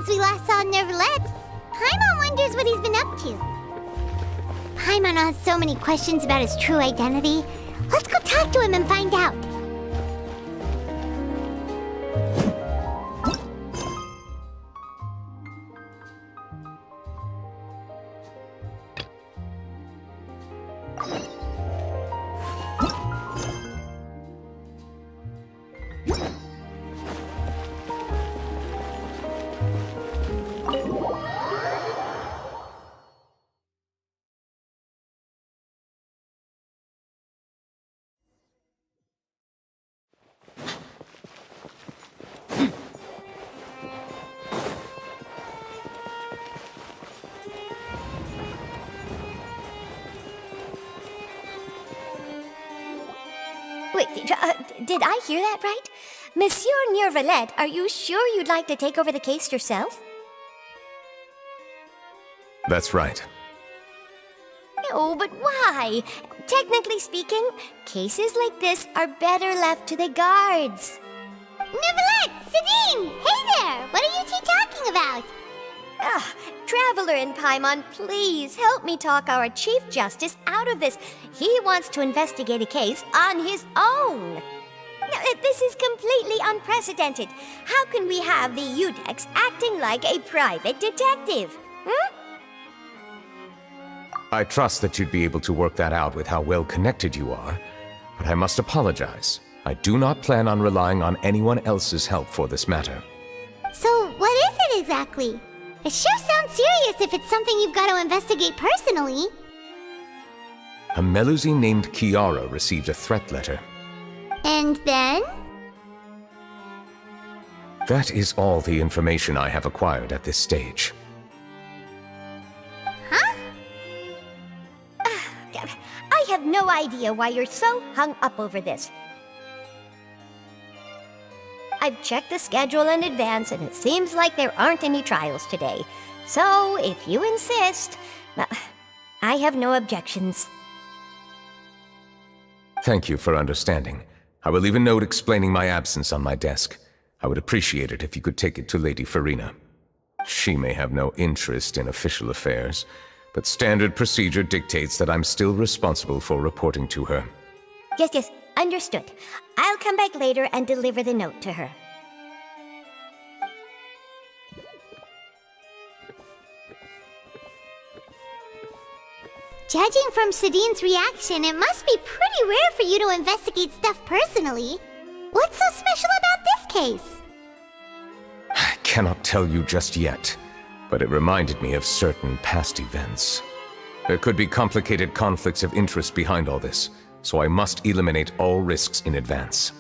since we last saw Neuvillette. Paimon wonders what he's been up to. Paimon has so many questions about his true identity. Let's go talk to him and find out. Wait, did I hear that right? Monsieur Neuvillette, are you sure you'd like to take over the case yourself? That's right. No, but why? Technically speaking, cases like this are better left to the guards. Neuvillette! Sidine! Hey there! What are you two talking about? Traveler and Paimon, please help me talk our Chief Justice out of this. He wants to investigate a case on his own. Now, this is completely unprecedented. How can we have the Udex acting like a private detective? I trust that you'd be able to work that out with how well connected you are, but I must apologize. I do not plan on relying on anyone else's help for this matter. So, what is it exactly? It sure sounds serious if it's something you've got to investigate personally. A Melusine named Kiara received a threat letter. And then? That is all the information I have acquired at this stage. Huh? I have no idea why you're so hung up over this. I've checked the schedule in advance, and it seems like there aren't any trials today. So, if you insist, well, I have no objections. Thank you for understanding. I will leave a note explaining my absence on my desk. I would appreciate it if you could take it to Lady Farina. She may have no interest in official affairs, but standard procedure dictates that I'm still responsible for reporting to her. Yes, understood. I'll come back later and deliver the note to her. Judging from Sidine's reaction, it must be pretty rare for you to investigate stuff personally. What's so special about this case? I cannot tell you just yet, but it reminded me of certain past events. There could be complicated conflicts of interest behind all this, so I must eliminate all risks in advance.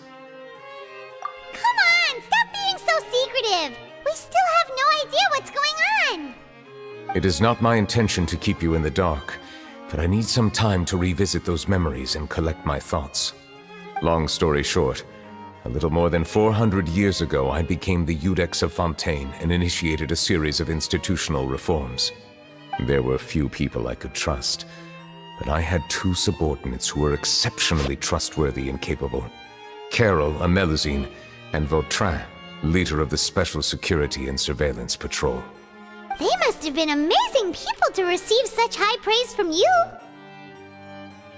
Come on! Stop being so secretive! We still have no idea what's going on! It is not my intention to keep you in the dark, but I need some time to revisit those memories and collect my thoughts. Long story short, a little more than 400 years ago I became the Udex of Fontaine and initiated a series of institutional reforms. There were few people I could trust, but I had two subordinates who were exceptionally trustworthy and capable. Carol, a Melusine, and Vautrin, leader of the Special Security and Surveillance Patrol. They must have been amazing people to receive such high praise from you!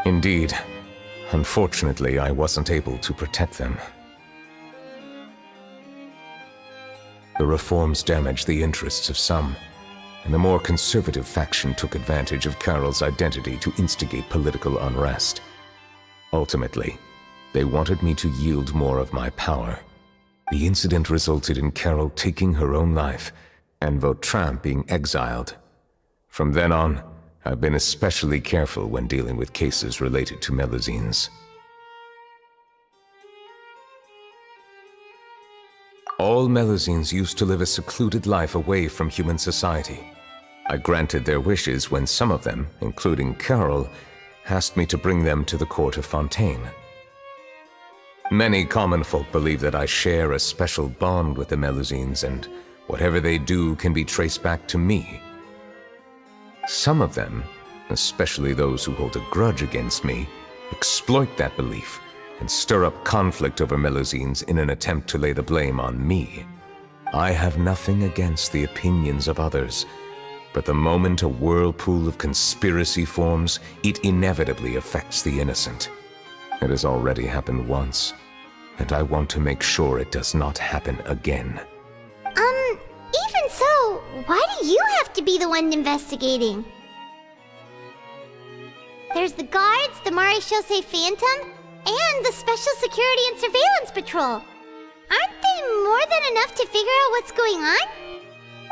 Indeed. Unfortunately, I wasn't able to protect them. The reforms damaged the interests of some, and the more conservative faction took advantage of Carol's identity to instigate political unrest. Ultimately, they wanted me to yield more of my power. The incident resulted in Carol taking her own life, and Vautrin being exiled. From then on, I've been especially careful when dealing with cases related to Melusines. All Melusines used to live a secluded life away from human society. I granted their wishes when some of them, including Carol, asked me to bring them to the court of Fontaine. Many common folk believe that I share a special bond with the Melusines, and whatever they do can be traced back to me. Some of them, especially those who hold a grudge against me, exploit that belief and stir up conflict over Melusines in an attempt to lay the blame on me. I have nothing against the opinions of others, but the moment a whirlpool of conspiracy forms, it inevitably affects the innocent. It has already happened once, and I want to make sure it does not happen again. Even so, why do you have to be the one investigating? There's the guards, the Marechaussee Phantom, and the Special Security and Surveillance Patrol. Aren't they more than enough to figure out what's going on?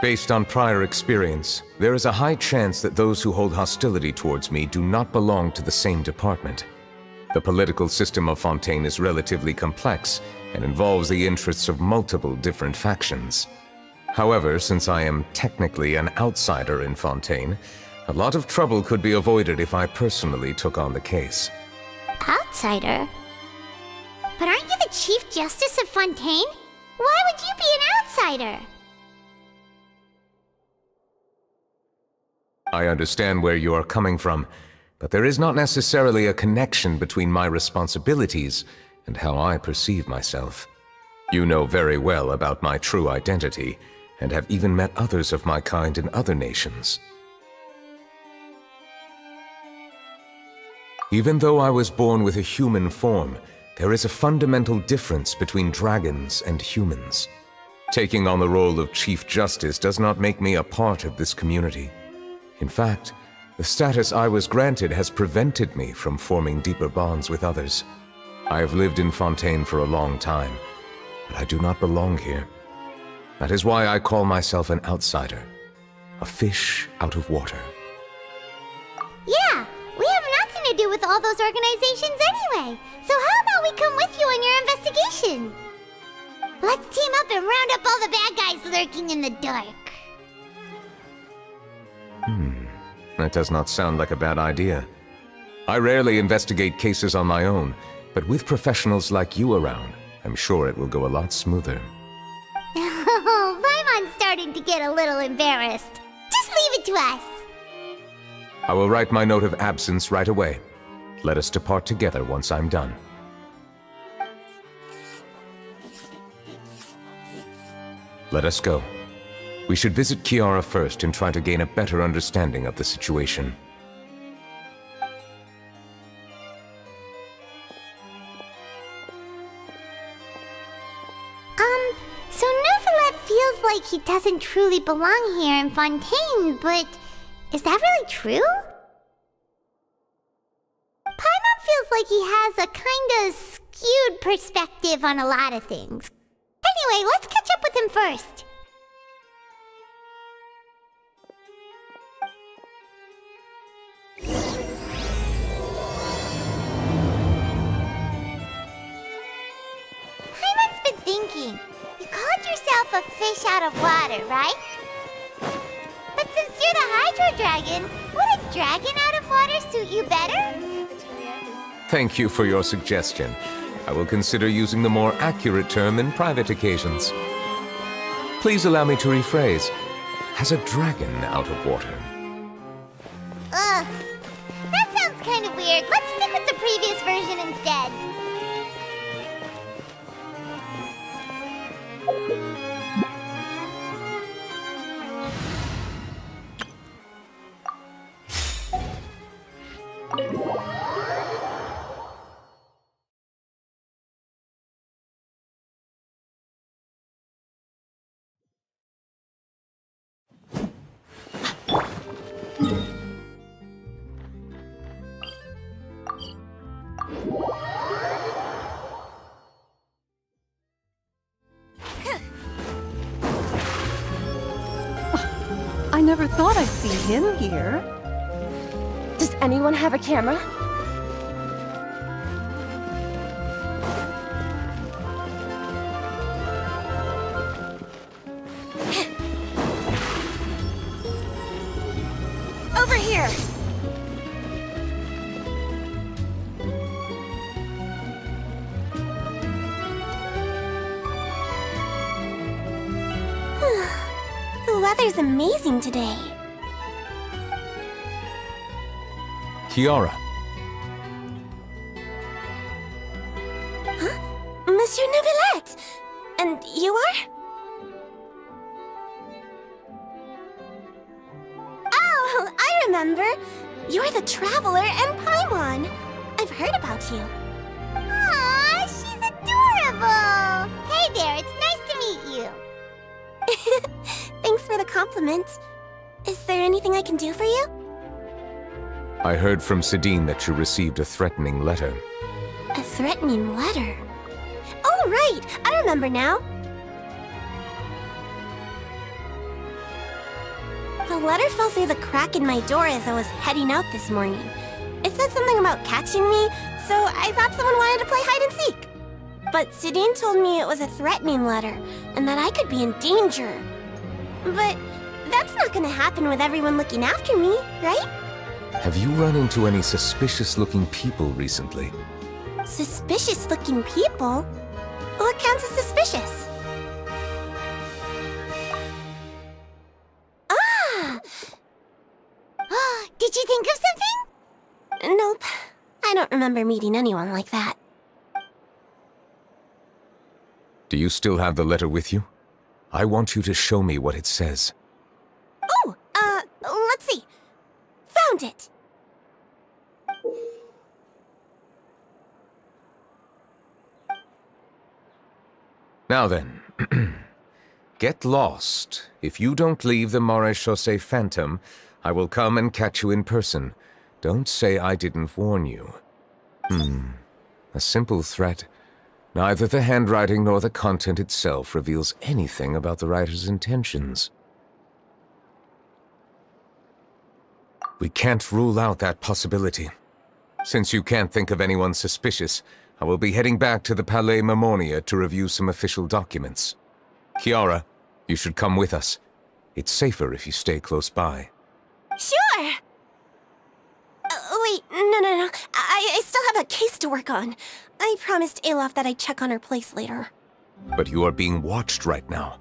Based on prior experience, there is a high chance that those who hold hostility towards me do not belong to the same department. The political system of Fontaine is relatively complex and involves the interests of multiple different factions. However, since I am technically an outsider in Fontaine, a lot of trouble could be avoided if I personally took on the case. Outsider? But aren't you the Chief Justice of Fontaine? Why would you be an outsider? I understand where you are coming from, but there is not necessarily a connection between my responsibilities and how I perceive myself. You know very well about my true identity, and have even met others of my kind in other nations. Even though I was born with a human form, there is a fundamental difference between dragons and humans. Taking on the role of Chief Justice does not make me a part of this community. In fact, the status I was granted has prevented me from forming deeper bonds with others. I have lived in Fontaine for a long time, but I do not belong here. That is why I call myself an outsider, a fish out of water. Yeah, we have nothing to do with all those organizations anyway. So how about we come with you on your investigation? Let's team up and round up all the bad guys lurking in the dark. That does not sound like a bad idea. I rarely investigate cases on my own, but with professionals like you around, I'm sure it will go a lot smoother. Oh, Paimon's starting to get a little embarrassed. Just leave it to us. I will write my note of absence right away. Let us depart together once I'm done. Let us go. We should visit Kiara first and try to gain a better understanding of the situation. So Neuvillette feels like he doesn't truly belong here in Fontaine, but is that really true? Paimon feels like he has a kinda skewed perspective on a lot of things. Anyway, let's catch up with him first. Paimon's been thinking. You called yourself a fish out of water, right? But since you're the Hydro Dragon, would a dragon out of water suit you better? Thank you for your suggestion. I will consider using the more accurate term in private occasions. Please allow me to rephrase. Has a dragon out of water? Ugh. That sounds kind of weird. Let's stick with the previous version instead. I never thought I'd see him here. Does anyone have a camera? Over here! The weather's amazing today. Kiara. Monsieur Neuvillette! And you are? remember. You're the Traveler and Paimon. I've heard about you. Aw, she's adorable! Hey there, it's nice to meet you. Thanks for the compliment. Is there anything I can do for you? I heard from Sidine that you received a threatening letter. A threatening letter? Oh, right! I remember now. The letter fell through the crack in my door as I was heading out this morning. It said something about catching me, so I thought someone wanted to play hide and seek. But Sidine told me it was a threatening letter, and that I could be in danger. But that's not gonna happen with everyone looking after me, right? Have you run into any suspicious-looking people recently? Suspicious-looking people? What counts as suspicious? Did you think of something? Nope. I don't remember meeting anyone like that. Do you still have the letter with you? I want you to show me what it says. Oh, let's see. Found it. Now then, get lost. If you don't leave the Maréchaussée Phantom, I will come and catch you in person. Don't say I didn't warn you. A simple threat. Neither the handwriting nor the content itself reveals anything about the writer's intentions. We can't rule out that possibility. Since you can't think of anyone suspicious, I will be heading back to the Palais Mermonia to review some official documents. Kiara, you should come with us. It's safer if you stay close by. Sure! Wait, no. I still have a case to work on. I promised Alof that I'd check on her place later. But you are being watched right now.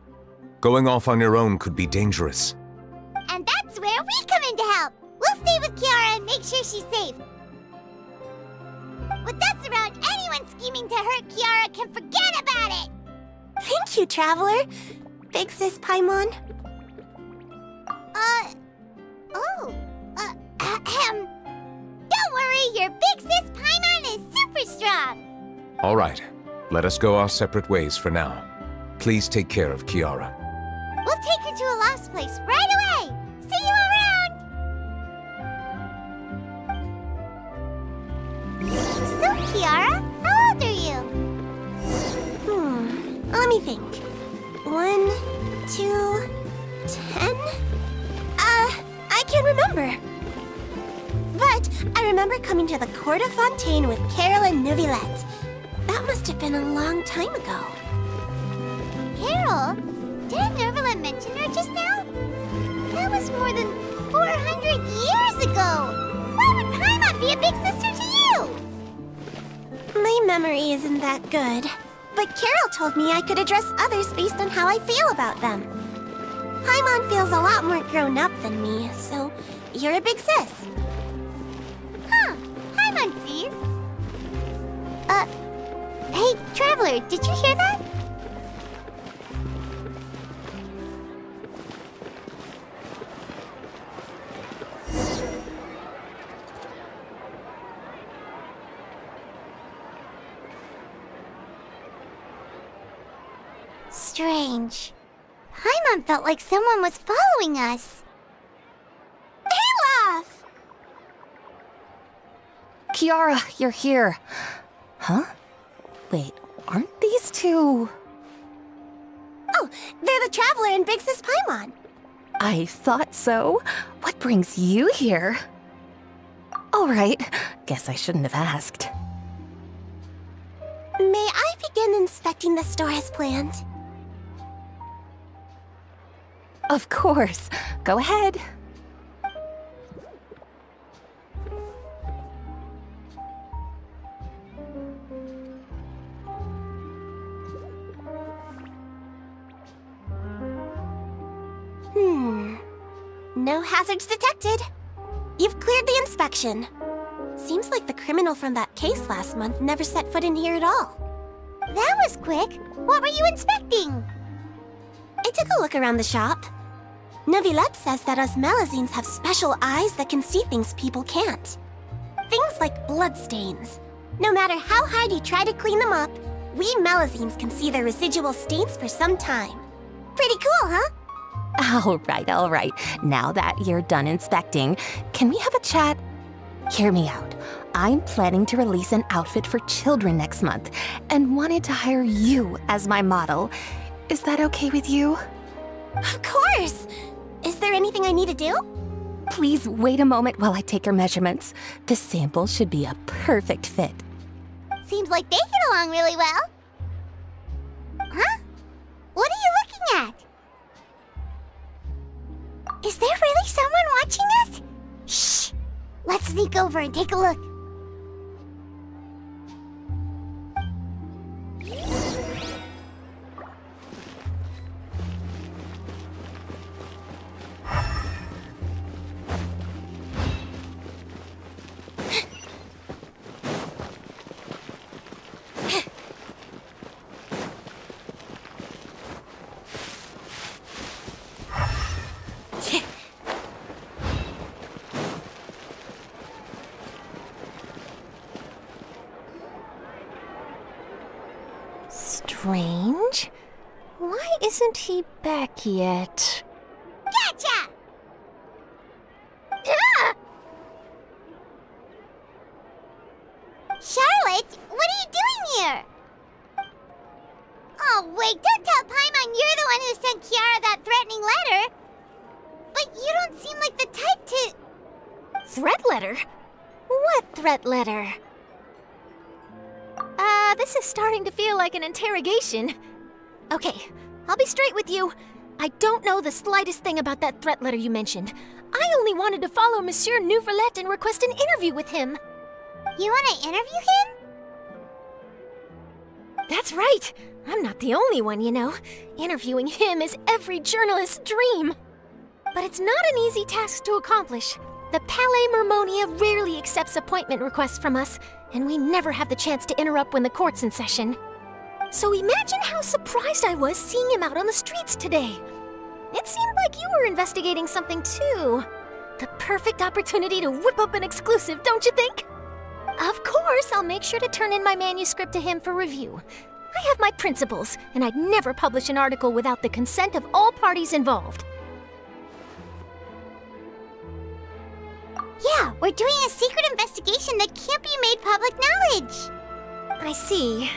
Going off on your own could be dangerous. And that's where we come in to help. We'll stay with Kiara and make sure she's safe. With us around, anyone scheming to hurt Kiara can forget about it! Thank you, Traveler. Big Sis Paimon. Don't worry, your big sis Paimon is super strong! All right, let us go our separate ways for now. Please take care of Kiara. We'll take her to a lost place right away! See you around! So, Kiara, how old are you? Let me think. 1, 2, 10? I can't remember. But I remember coming to the Court of Fontaine with Carol and Neuvillette. That must have been a long time ago. Carol? Didn't Neuvillette mention her just now? That was more than 400 years ago! Why would Paimon be a big sister to you? My memory isn't that good. But Carol told me I could address others based on how I feel about them. Paimon feels a lot more grown up than me, so you're a big sis. Huh, Paimon sees. Hey, Traveler, did you hear that? Strange. Paimon felt like someone was following us. Olaf! Kiara, you're here. Huh? Wait, aren't these two... Oh, they're the Traveler and Big Sis Paimon. I thought so. What brings you here? All right, guess I shouldn't have asked. May I begin inspecting the store as planned? Of course. Go ahead. No hazards detected. You've cleared the inspection. Seems like the criminal from that case last month never set foot in here at all. That was quick. What were you inspecting? I took a look around the shop. Neuvillette says that us Melazines have special eyes that can see things people can't. Things like bloodstains. No matter how hard you try to clean them up, we Melazines can see the residual stains for some time. Pretty cool, huh? All right. Now that you're done inspecting, can we have a chat? Hear me out. I'm planning to release an outfit for children next month and wanted to hire you as my model. Is that okay with you? Of course! Is there anything I need to do? Please wait a moment while I take your measurements. The sample should be a perfect fit. Seems like they get along really well. Huh? What are you looking at? Is there really someone watching us? Shh! Let's sneak over and take a look. Strange. Why isn't he back yet? Gotcha! Ah! Charlotte, what are you doing here? Oh, wait, don't tell Paimon you're the one who sent Kiara that threatening letter. But you don't seem like the type to... Threat letter? What threat letter? This is starting to feel like an interrogation. Okay, I'll be straight with you. I don't know the slightest thing about that threat letter you mentioned. I only wanted to follow Monsieur Neuvillette and request an interview with him. You want to interview him? That's right. I'm not the only one, you know. Interviewing him is every journalist's dream. But it's not an easy task to accomplish. The Palais Mermonia rarely accepts appointment requests from us, and we never have the chance to interrupt when the court's in session. So imagine how surprised I was seeing him out on the streets today. It seemed like you were investigating something too. The perfect opportunity to whip up an exclusive, don't you think? Of course, I'll make sure to turn in my manuscript to him for review. I have my principles, and I'd never publish an article without the consent of all parties involved. Yeah, we're doing a secret investigation that can't be made public knowledge. I see.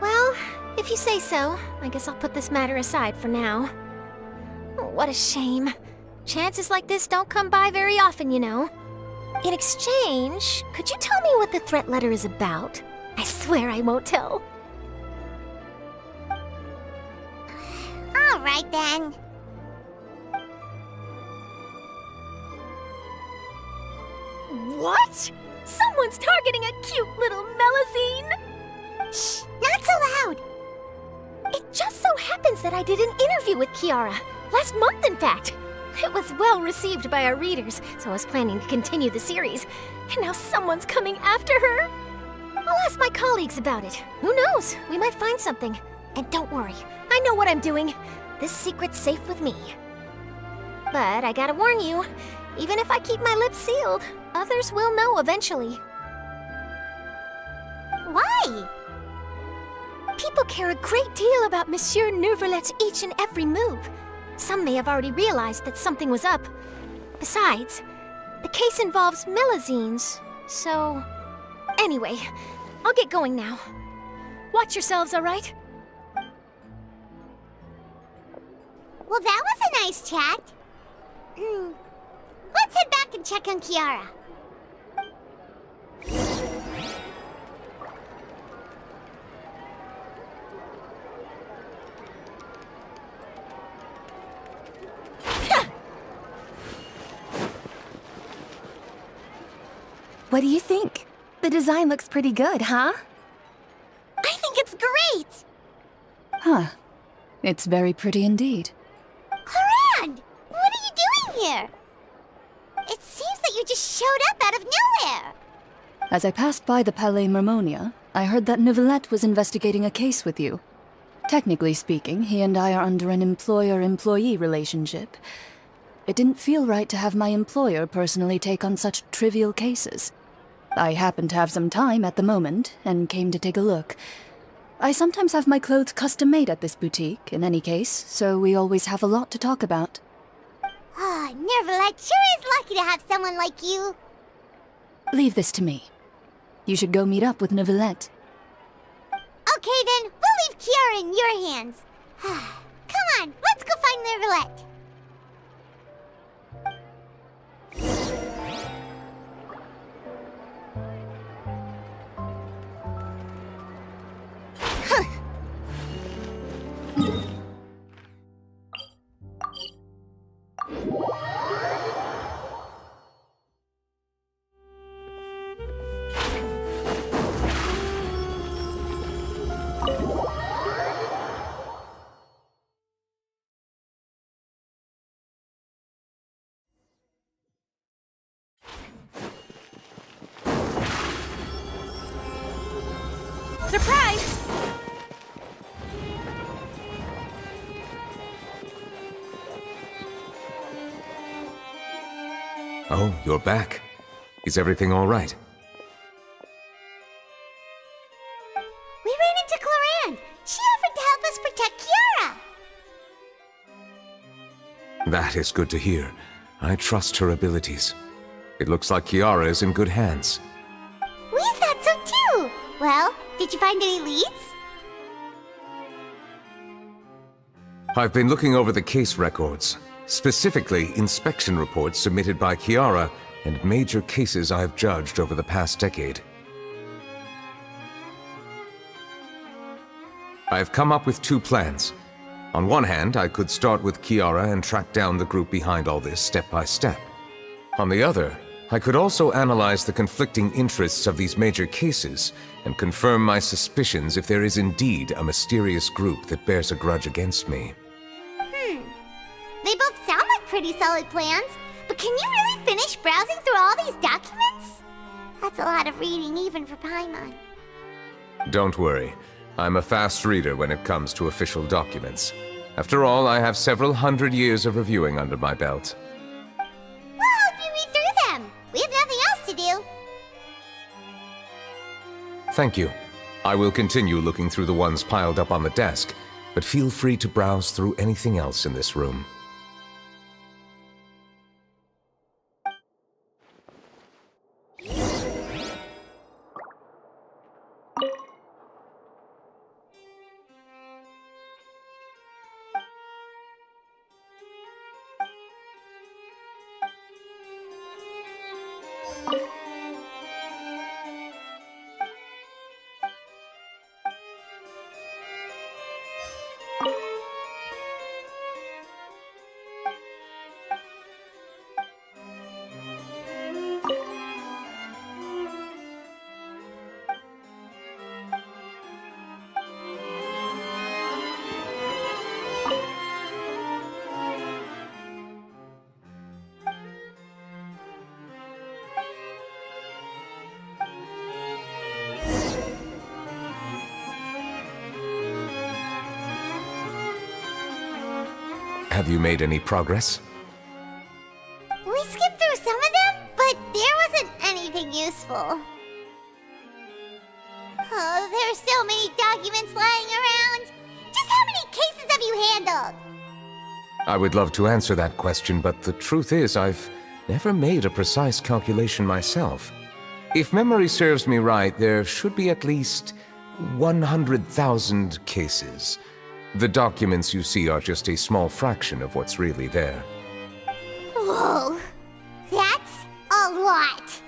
Well, if you say so, I guess I'll put this matter aside for now. Oh, what a shame. Chances like this don't come by very often, you know. In exchange, could you tell me what the threat letter is about? I swear I won't tell. All right, then. What? Someone's targeting a cute little Melazine? Shh, not so loud. It just so happens that I did an interview with Kiara. Last month, in fact. It was well received by our readers, so I was planning to continue the series. And now someone's coming after her. I'll ask my colleagues about it. Who knows? We might find something. And don't worry, I know what I'm doing. This secret's safe with me. But I gotta warn you, even if I keep my lips sealed, others will know eventually. Why? People care a great deal about Monsieur Neuvillette's each and every move. Some may have already realized that something was up. Besides, the case involves Melazines, so... Anyway, I'll get going now. Watch yourselves, all right? Well, that was a nice chat. Let's head back and check on Kiara. What do you think? The design looks pretty good, huh? I think it's great! Huh. It's very pretty indeed. Harand! What are you doing here? It seems that you just showed up out of nowhere. As I passed by the Palais Mermonia, I heard that Neuvillette was investigating a case with you. Technically speaking, he and I are under an employer-employee relationship, It didn't feel right to have my employer personally take on such trivial cases. I happened to have some time at the moment, and came to take a look. I sometimes have my clothes custom-made at this boutique, in any case, so we always have a lot to talk about. Ah, Neuvillette sure is lucky to have someone like you. Leave this to me. You should go meet up with Neuvillette. Okay then, we'll leave Kiara in your hands. Come on, let's go find Neuvillette. Surprise! Oh, you're back. Is everything all right? We ran into Cloran. She offered to help us protect Kiara. That is good to hear. I trust her abilities. It looks like Kiara is in good hands. We thought so too. Well, did you find any leads? I've been looking over the case records, specifically inspection reports submitted by Kiara and major cases I've judged over the past decade. I've come up with two plans. On one hand, I could start with Kiara and track down the group behind all this step by step. On the other, I could also analyze the conflicting interests of these major cases and confirm my suspicions if there is indeed a mysterious group that bears a grudge against me. They both sound like pretty solid plans, but can you really finish browsing through all these documents? That's a lot of reading even for Paimon. Don't worry. I'm a fast reader when it comes to official documents. After all, I have several hundred years of reviewing under my belt. We'll help you read through them. We have nothing else to do. Thank you. I will continue looking through the ones piled up on the desk, but feel free to browse through anything else in this room. Have you made any progress? We skipped through some of them, but there wasn't anything useful. Oh, there are so many documents lying around. Just how many cases have you handled? I would love to answer that question, but the truth is I've never made a precise calculation myself. If memory serves me right, there should be at least 100,000 cases. The documents you see are just a small fraction of what's really there. Whoa, that's a lot.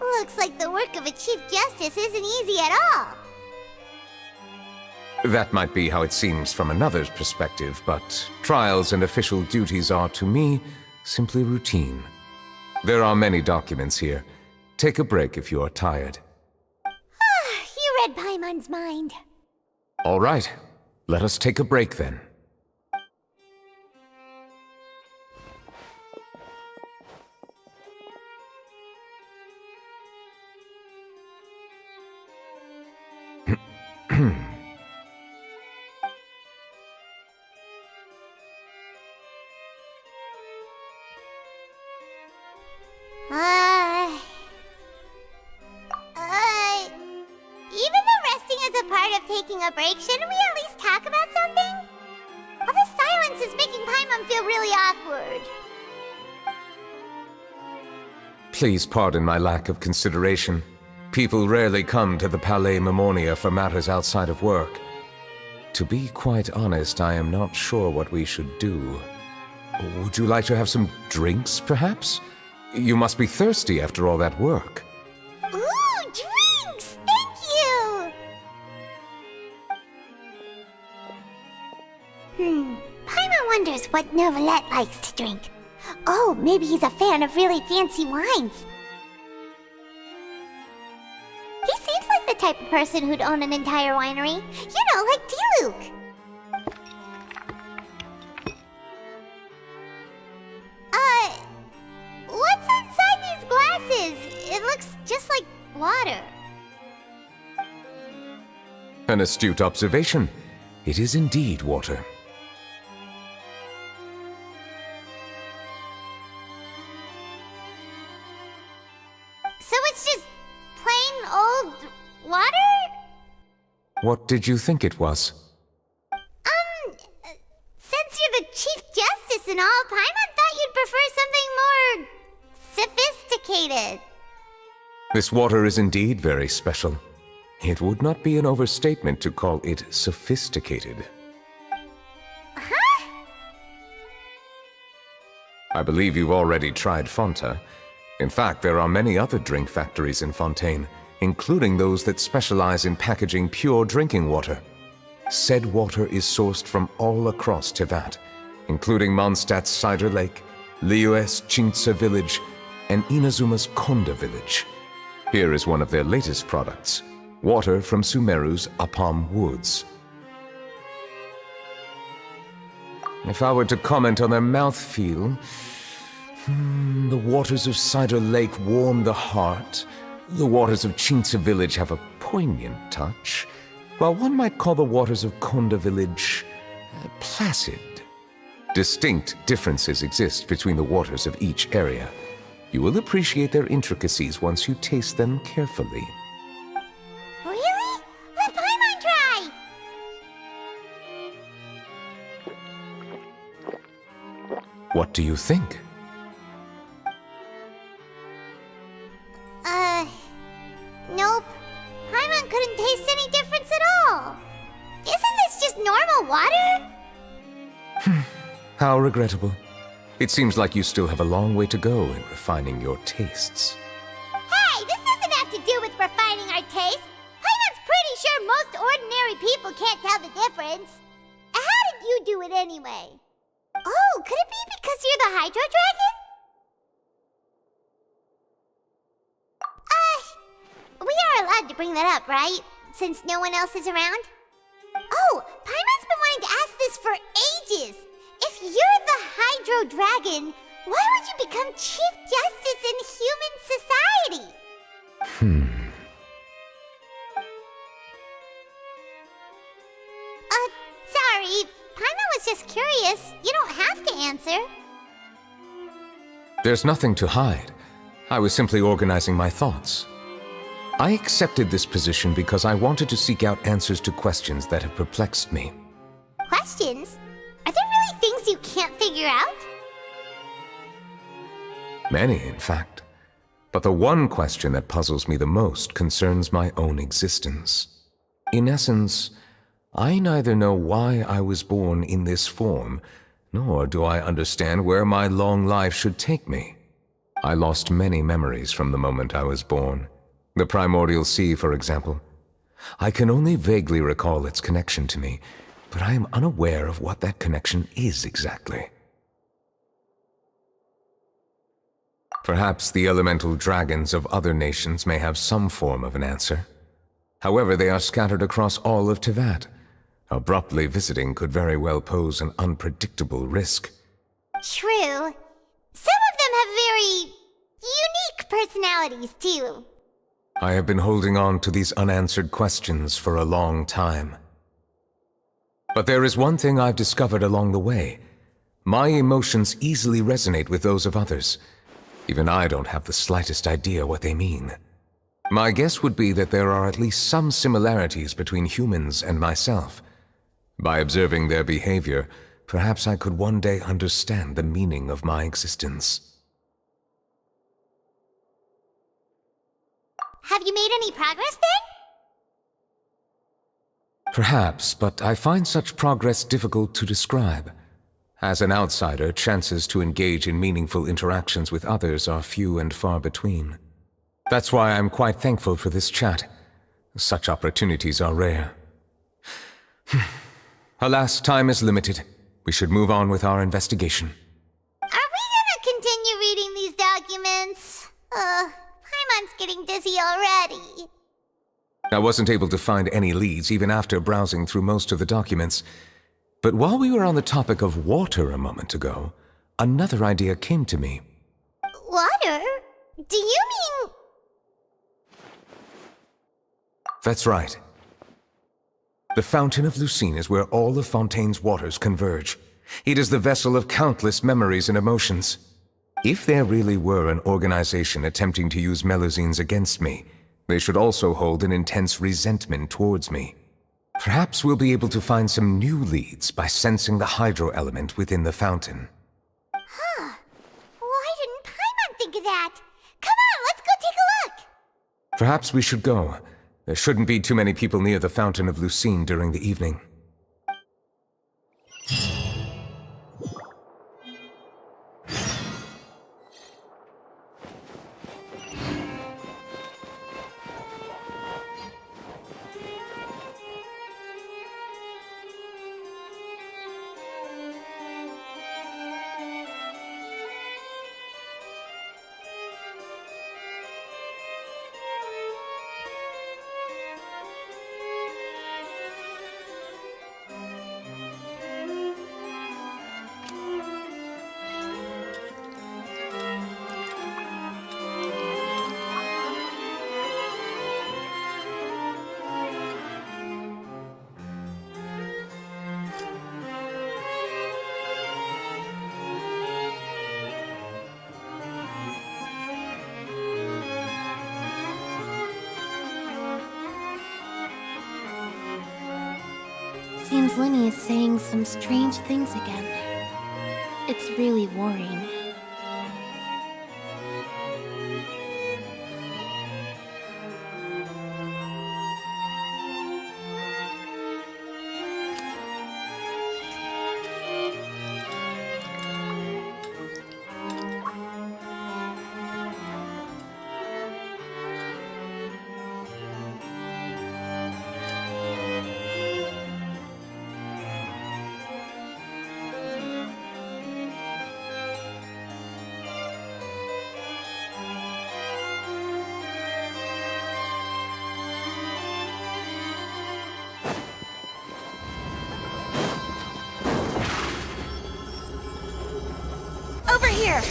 Looks like the work of a Chief Justice isn't easy at all. That might be how it seems from another's perspective, but trials and official duties are, to me, simply routine. There are many documents here. Take a break if you are tired. You read Paimon's mind. All right, let us take a break then. Even though resting is a part of taking a break, shouldn't we at least talk about something? All this silence is making Paimon feel really awkward. Please pardon my lack of consideration. People rarely come to the Palais Memonia for matters outside of work. To be quite honest, I am not sure what we should do. Would you like to have some drinks, perhaps? You must be thirsty after all that work. Ooh, drinks! Thank you! Paimon wonders what Neuvillette likes to drink. Oh, maybe he's a fan of really fancy wines. He seems like the type of person who'd own an entire winery. You know, like Diluc. What's inside these glasses? It looks just like water. An astute observation. It is indeed water. So it's just plain old water? What did you think it was? Since you're the Chief Justice and all, Paimon thought you'd prefer something more sophisticated. This water is indeed very special. It would not be an overstatement to call it sophisticated. Huh? I believe you've already tried Fanta. In fact, there are many other drink factories in Fontaine, including those that specialize in packaging pure drinking water. Said water is sourced from all across Tevat, including Mondstadt's Cider Lake, Liyue's Chintsa Village, and Inazuma's Konda Village. Here is one of their latest products, water from Sumeru's Apam Woods. If I were to comment on their mouthfeel, the waters of Cider Lake warm the heart. The waters of Chintsa Village have a poignant touch, while one might call the waters of Konda Village placid. Distinct differences exist between the waters of each area. You will appreciate their intricacies once you taste them carefully. Really? Let Paimon try! What do you think? Nope. Paimon couldn't taste any difference at all. Isn't this just normal water? How regrettable. It seems like you still have a long way to go in refining your tastes. Hey, this doesn't have to do with refining our taste. Paimon's pretty sure most ordinary people can't tell the difference. How did you do it anyway? Oh, could it be because you're the Hydro Dragon? We are allowed to bring that up, right? Since no one else is around? Oh, Paimon's been wanting to ask this for ages! If you're the Hydro Dragon, why would you become Chief Justice in human society? Sorry. Paimon was just curious. You don't have to answer. There's nothing to hide. I was simply organizing my thoughts. I accepted this position because I wanted to seek out answers to questions that have perplexed me. Questions? Are there really things you can't figure out? Many, in fact. But the one question that puzzles me the most concerns my own existence. In essence, I neither know why I was born in this form, nor do I understand where my long life should take me. I lost many memories from the moment I was born. The primordial sea, for example. I can only vaguely recall its connection to me, but I am unaware of what that connection is exactly. Perhaps the elemental dragons of other nations may have some form of an answer. However, they are scattered across all of Tevat. Abruptly visiting could very well pose an unpredictable risk. True. Some of them have very unique personalities, too. I have been holding on to these unanswered questions for a long time. But there is one thing I've discovered along the way. My emotions easily resonate with those of others. Even I don't have the slightest idea what they mean. My guess would be that there are at least some similarities between humans and myself. By observing their behavior, perhaps I could one day understand the meaning of my existence. Have you made any progress then? Perhaps, but I find such progress difficult to describe. As an outsider, chances to engage in meaningful interactions with others are few and far between. That's why I'm quite thankful for this chat. Such opportunities are rare. Alas, time is limited. We should move on with our investigation. Are we gonna continue reading these documents? Paimon's getting dizzy already. I wasn't able to find any leads even after browsing through most of the documents. But while we were on the topic of water a moment ago, another idea came to me. Water? Do you mean... That's right. The Fountain of Lucine is where all of Fontaine's waters converge. It is the vessel of countless memories and emotions. If there really were an organization attempting to use Melusines against me, they should also hold an intense resentment towards me. Perhaps we'll be able to find some new leads by sensing the hydro element within the fountain. Huh. Why didn't Paimon think of that? Come on, let's go take a look! Perhaps we should go. There shouldn't be too many people near the Fountain of Lucine during the evening. Seems Linny is saying some strange things again. It's really worrying. Over here!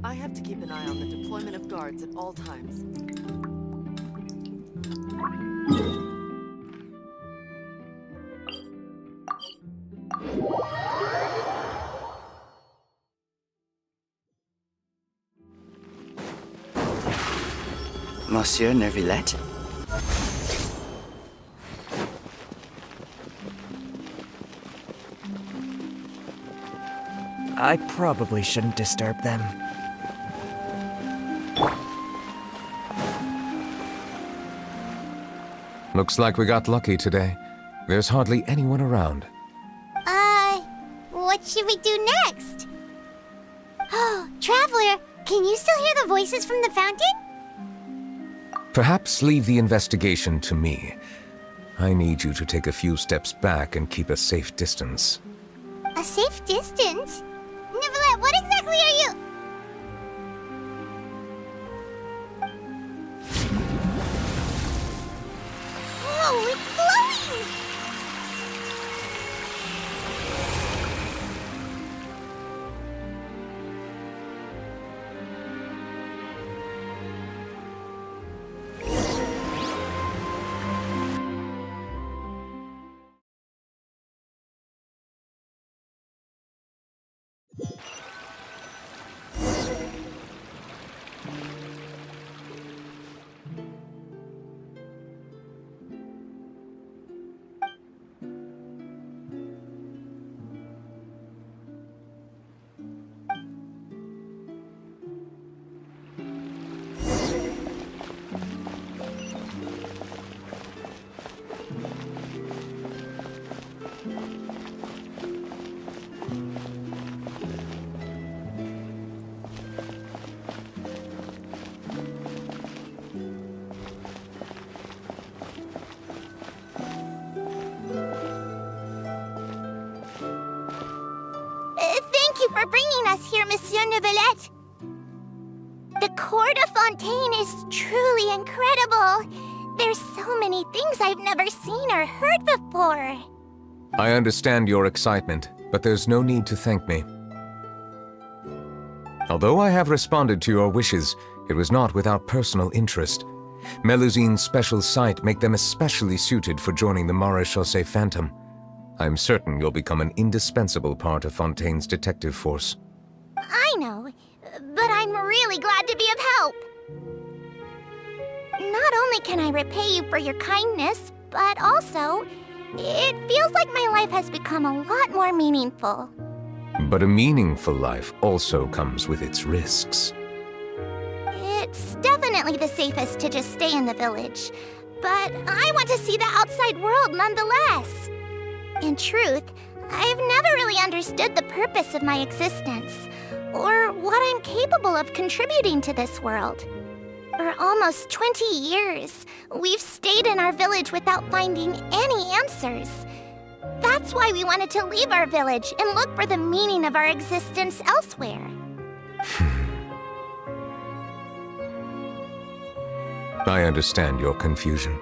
I have to keep an eye on the deployment of guards at all times. Monsieur Neuvillette? I probably shouldn't disturb them. Looks like we got lucky today. There's hardly anyone around. What should we do next? Oh, Traveler, can you still hear the voices from the fountain? Perhaps leave the investigation to me. I need you to take a few steps back and keep a safe distance. A safe distance? Neuvillette, what exactly are you... Thank you for bringing us here, Monsieur Neuvillette. The Court of Fontaine is truly incredible. There's so many things I've never seen or heard before. I understand your excitement, but there's no need to thank me. Although I have responded to your wishes, it was not without personal interest. Melusine's special sight make them especially suited for joining the Maréchaussée Phantom. I'm certain you'll become an indispensable part of Fontaine's detective force. I know, but I'm really glad to be of help. Not only can I repay you for your kindness, but also, it feels like my life has become a lot more meaningful. But a meaningful life also comes with its risks. It's definitely the safest to just stay in the village, but I want to see the outside world nonetheless. In truth, I've never really understood the purpose of my existence, or what I'm capable of contributing to this world. For almost 20 years, we've stayed in our village without finding any answers. That's why we wanted to leave our village and look for the meaning of our existence elsewhere. I understand your confusion.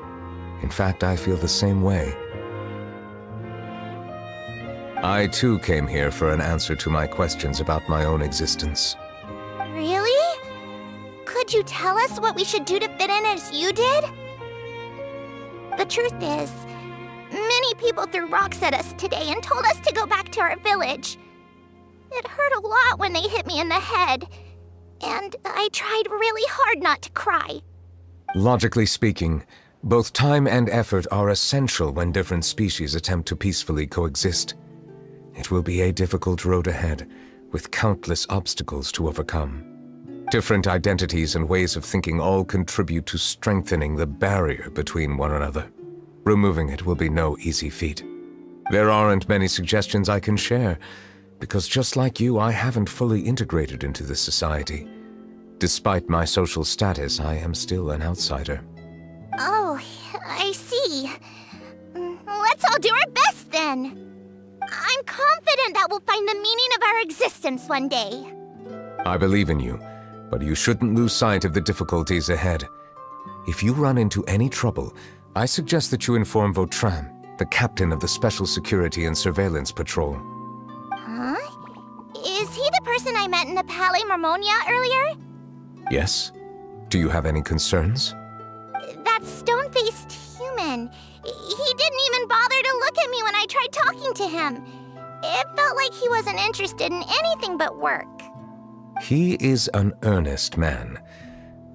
In fact, I feel the same way. I too came here for an answer to my questions about my own existence. Really? Could you tell us what we should do to fit in as you did? The truth is, many people threw rocks at us today and told us to go back to our village. It hurt a lot when they hit me in the head, and I tried really hard not to cry. Logically speaking, both time and effort are essential when different species attempt to peacefully coexist. It will be a difficult road ahead, with countless obstacles to overcome. Different identities and ways of thinking all contribute to strengthening the barrier between one another. Removing it will be no easy feat. There aren't many suggestions I can share, because just like you, I haven't fully integrated into this society. Despite my social status, I am still an outsider. Oh, I see. Let's all do our best then. I'm confident that we'll find the meaning of our existence one day. I believe in you, but you shouldn't lose sight of the difficulties ahead. If you run into any trouble, I suggest that you inform Vautrin, the captain of the Special Security and Surveillance Patrol. Huh? Is he the person I met in the Palais Marmonia earlier? Yes? Do you have any concerns? That stone-faced human. He didn't even bother to look at me when I tried talking to him. It felt like he wasn't interested in anything but work. He is an earnest man.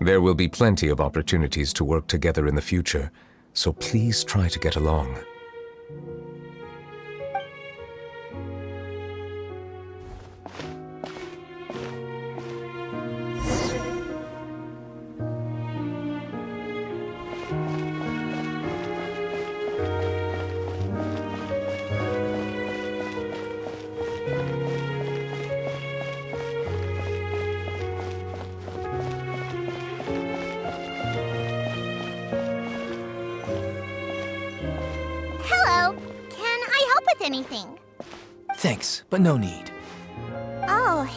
There will be plenty of opportunities to work together in the future, so please try to get along. Hello. Can I help with anything? Thanks, but no need. Oh.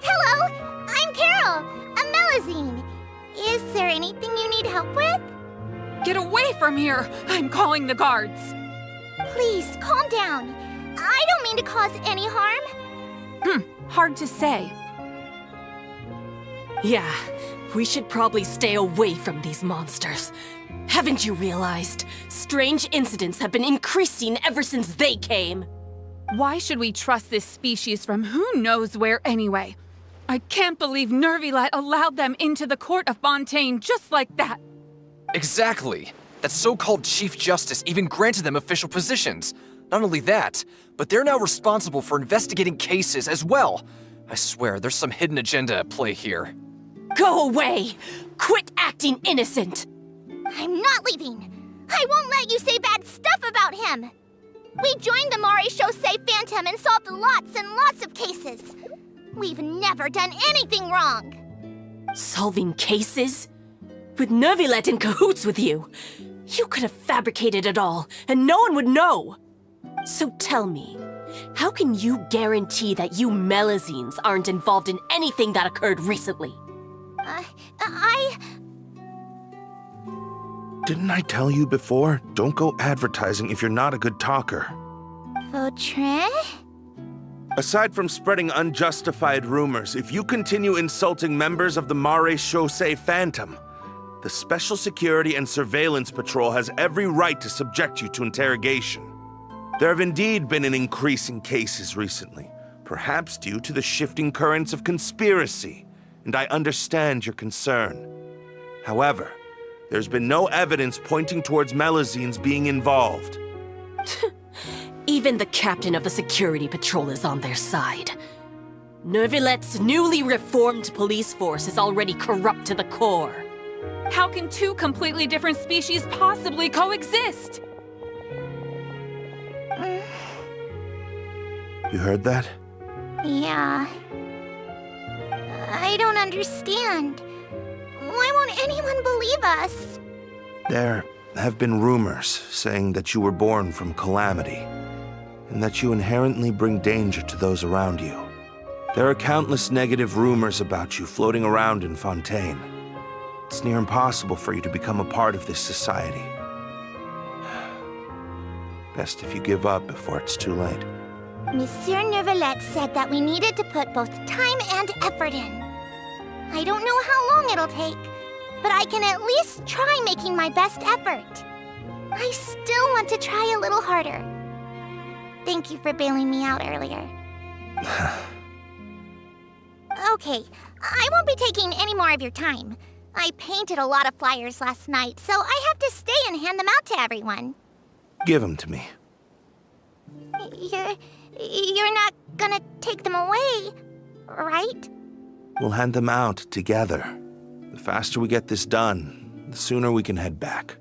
Hello, I'm Carol, a Melusine. Is there anything you need help with? Get away from here! I'm calling the guards! Please, calm down. I don't mean to cause any harm. Hard to say. Yeah, we should probably stay away from these monsters. Haven't you realized? Strange incidents have been increasing ever since they came. Why should we trust this species from who knows where anyway? I can't believe Neuvillette allowed them into the Court of Fontaine just like that. Exactly. That so-called Chief Justice even granted them official positions. Not only that, but they're now responsible for investigating cases as well. I swear, there's some hidden agenda at play here. Go away! Quit acting innocent! I'm not leaving. I won't let you say bad stuff about him. We joined the Maréchaussée Phantom and solved lots and lots of cases. We've never done anything wrong. Solving cases? With Neuvillette in cahoots with you! You could have fabricated it all, and no one would know! So tell me, how can you guarantee that you Melazines aren't involved in anything that occurred recently? Didn't I tell you before? Don't go advertising if you're not a good talker. Vautrin? Aside from spreading unjustified rumors, if you continue insulting members of the Mare Chaussee Phantom, the Special Security and Surveillance Patrol has every right to subject you to interrogation. There have indeed been an increase in cases recently, perhaps due to the shifting currents of conspiracy, and I understand your concern. However, there's been no evidence pointing towards Melazines being involved. Even the captain of the security patrol is on their side. Neuvillette's newly reformed police force is already corrupt to the core. How can two completely different species possibly coexist? You heard that? Yeah. I don't understand. Why won't anyone believe us? There have been rumors saying that you were born from calamity, and that you inherently bring danger to those around you. There are countless negative rumors about you floating around in Fontaine. It's near impossible for you to become a part of this society. Best if you give up before it's too late. Monsieur Neuvillette said that we needed to put both time and effort in. I don't know how long it'll take, but I can at least try making my best effort. I still want to try a little harder. Thank you for bailing me out earlier. Okay, I won't be taking any more of your time. I painted a lot of flyers last night, so I have to stay and hand them out to everyone. Give them to me. You're not gonna take them away, right? We'll hand them out together. The faster we get this done, the sooner we can head back.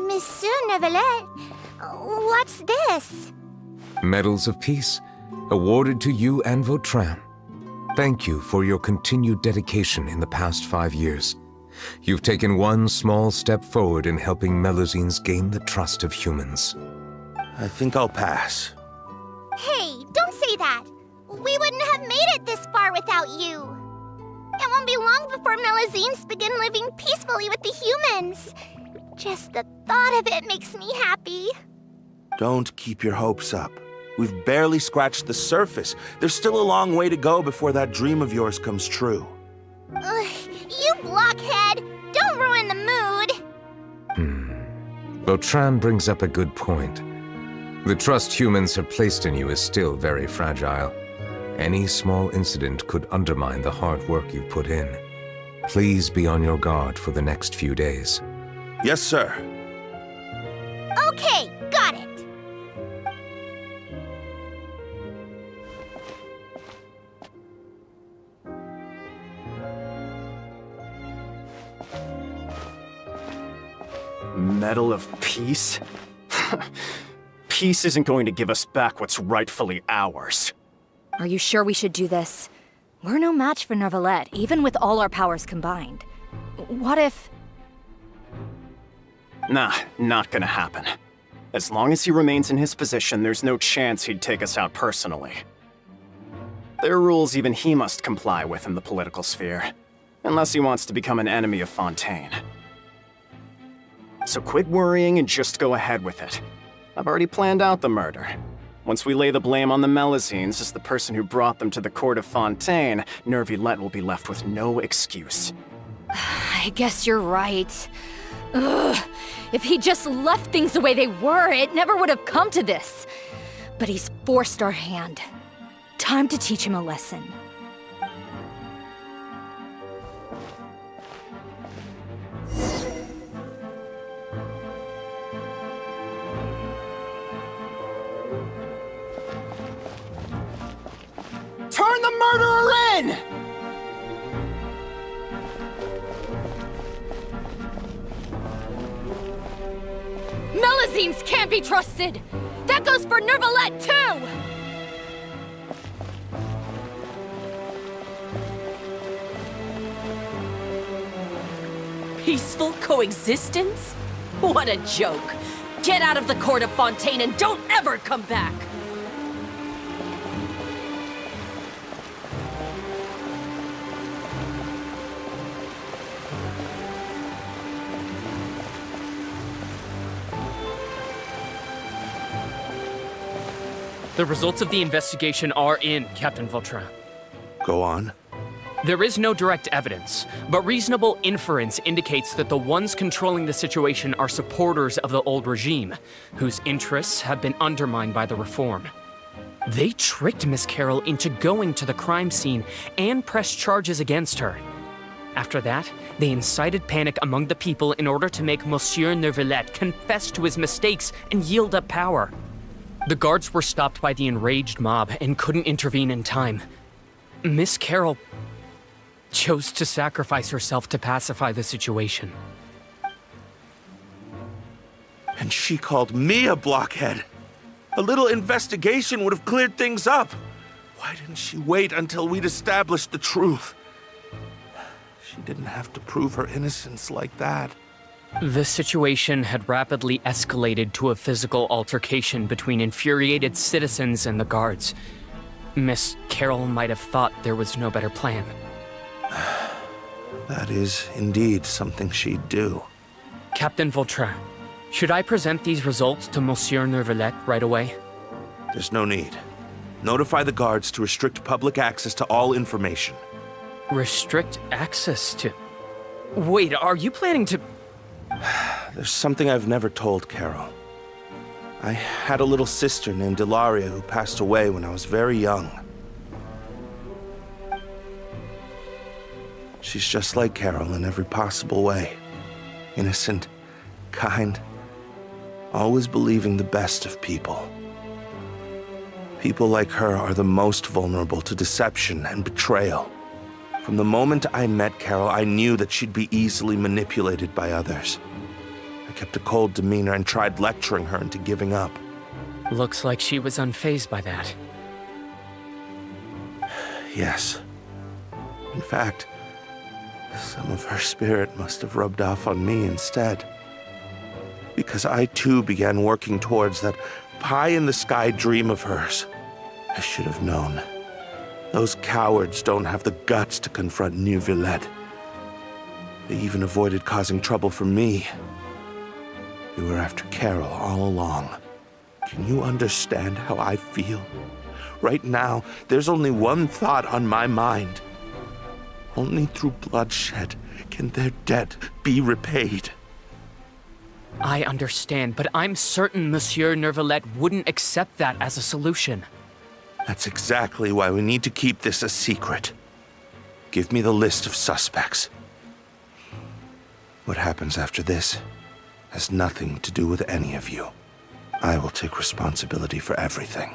Monsieur Neuvillette, what's this? Medals of Peace, awarded to you and Vautrin. Thank you for your continued dedication in the past 5 years. You've taken one small step forward in helping Melazines gain the trust of humans. I think I'll pass. Hey, don't say that. We wouldn't have made it this far without you. It won't be long before Melazines begin living peacefully with the humans. Just the thought of it makes me happy. Don't keep your hopes up. We've barely scratched the surface. There's still a long way to go before that dream of yours comes true. You blockhead! Don't ruin the mood! Vautrin brings up a good point. The trust humans have placed in you is still very fragile. Any small incident could undermine the hard work you've put in. Please be on your guard for the next few days. Yes, sir. Okay, got it. Medal of Peace? Peace isn't going to give us back what's rightfully ours. Are you sure we should do this? We're no match for Neuvillette, even with all our powers combined. What if... Nah, not gonna happen. As long as he remains in his position, there's no chance he'd take us out personally. There are rules even he must comply with in the political sphere, unless he wants to become an enemy of Fontaine. So quit worrying and just go ahead with it. I've already planned out the murder. Once we lay the blame on the Melazines as the person who brought them to the court of Fontaine, Neuvillette will be left with no excuse. I guess you're right. Ugh. If he just left things the way they were, it never would have come to this. But he's forced our hand. Time to teach him a lesson. murderer in! Melazines can't be trusted! That goes for Neuvillette, too! Peaceful coexistence? What a joke! Get out of the court of Fontaine and don't ever come back! The results of the investigation are in, Captain Vautrin. Go on. There is no direct evidence, but reasonable inference indicates that the ones controlling the situation are supporters of the old regime, whose interests have been undermined by the reform. They tricked Miss Carroll into going to the crime scene and pressed charges against her. After that, they incited panic among the people in order to make Monsieur Neuvillette confess to his mistakes and yield up power. The guards were stopped by the enraged mob and couldn't intervene in time. Miss Carroll chose to sacrifice herself to pacify the situation. And she called me a blockhead. A little investigation would have cleared things up. Why didn't she wait until we'd established the truth? She didn't have to prove her innocence like that. The situation had rapidly escalated to a physical altercation between infuriated citizens and the guards. Miss Carroll might have thought there was no better plan. That is indeed something she'd do. Captain Vautrin, should I present these results to Monsieur Neuvillette right away? There's no need. Notify the guards to restrict public access to all information. Restrict access to... Wait, are you planning to... There's something I've never told Carol. I had a little sister named Ilaria who passed away when I was very young. She's just like Carol in every possible way. Innocent, kind, always believing the best of people. People like her are the most vulnerable to deception and betrayal. From the moment I met Carol, I knew that she'd be easily manipulated by others. I kept a cold demeanor and tried lecturing her into giving up. Looks like she was unfazed by that. Yes. In fact, some of her spirit must have rubbed off on me instead. Because I too began working towards that pie-in-the-sky dream of hers. I should have known. Those cowards don't have the guts to confront Neuvillette. They even avoided causing trouble for me. They were after Carol all along. Can you understand how I feel? Right now, there's only one thought on my mind. Only through bloodshed can their debt be repaid. I understand, but I'm certain Monsieur Neuvillette wouldn't accept that as a solution. That's exactly why we need to keep this a secret. Give me the list of suspects. What happens after this has nothing to do with any of you. I will take responsibility for everything.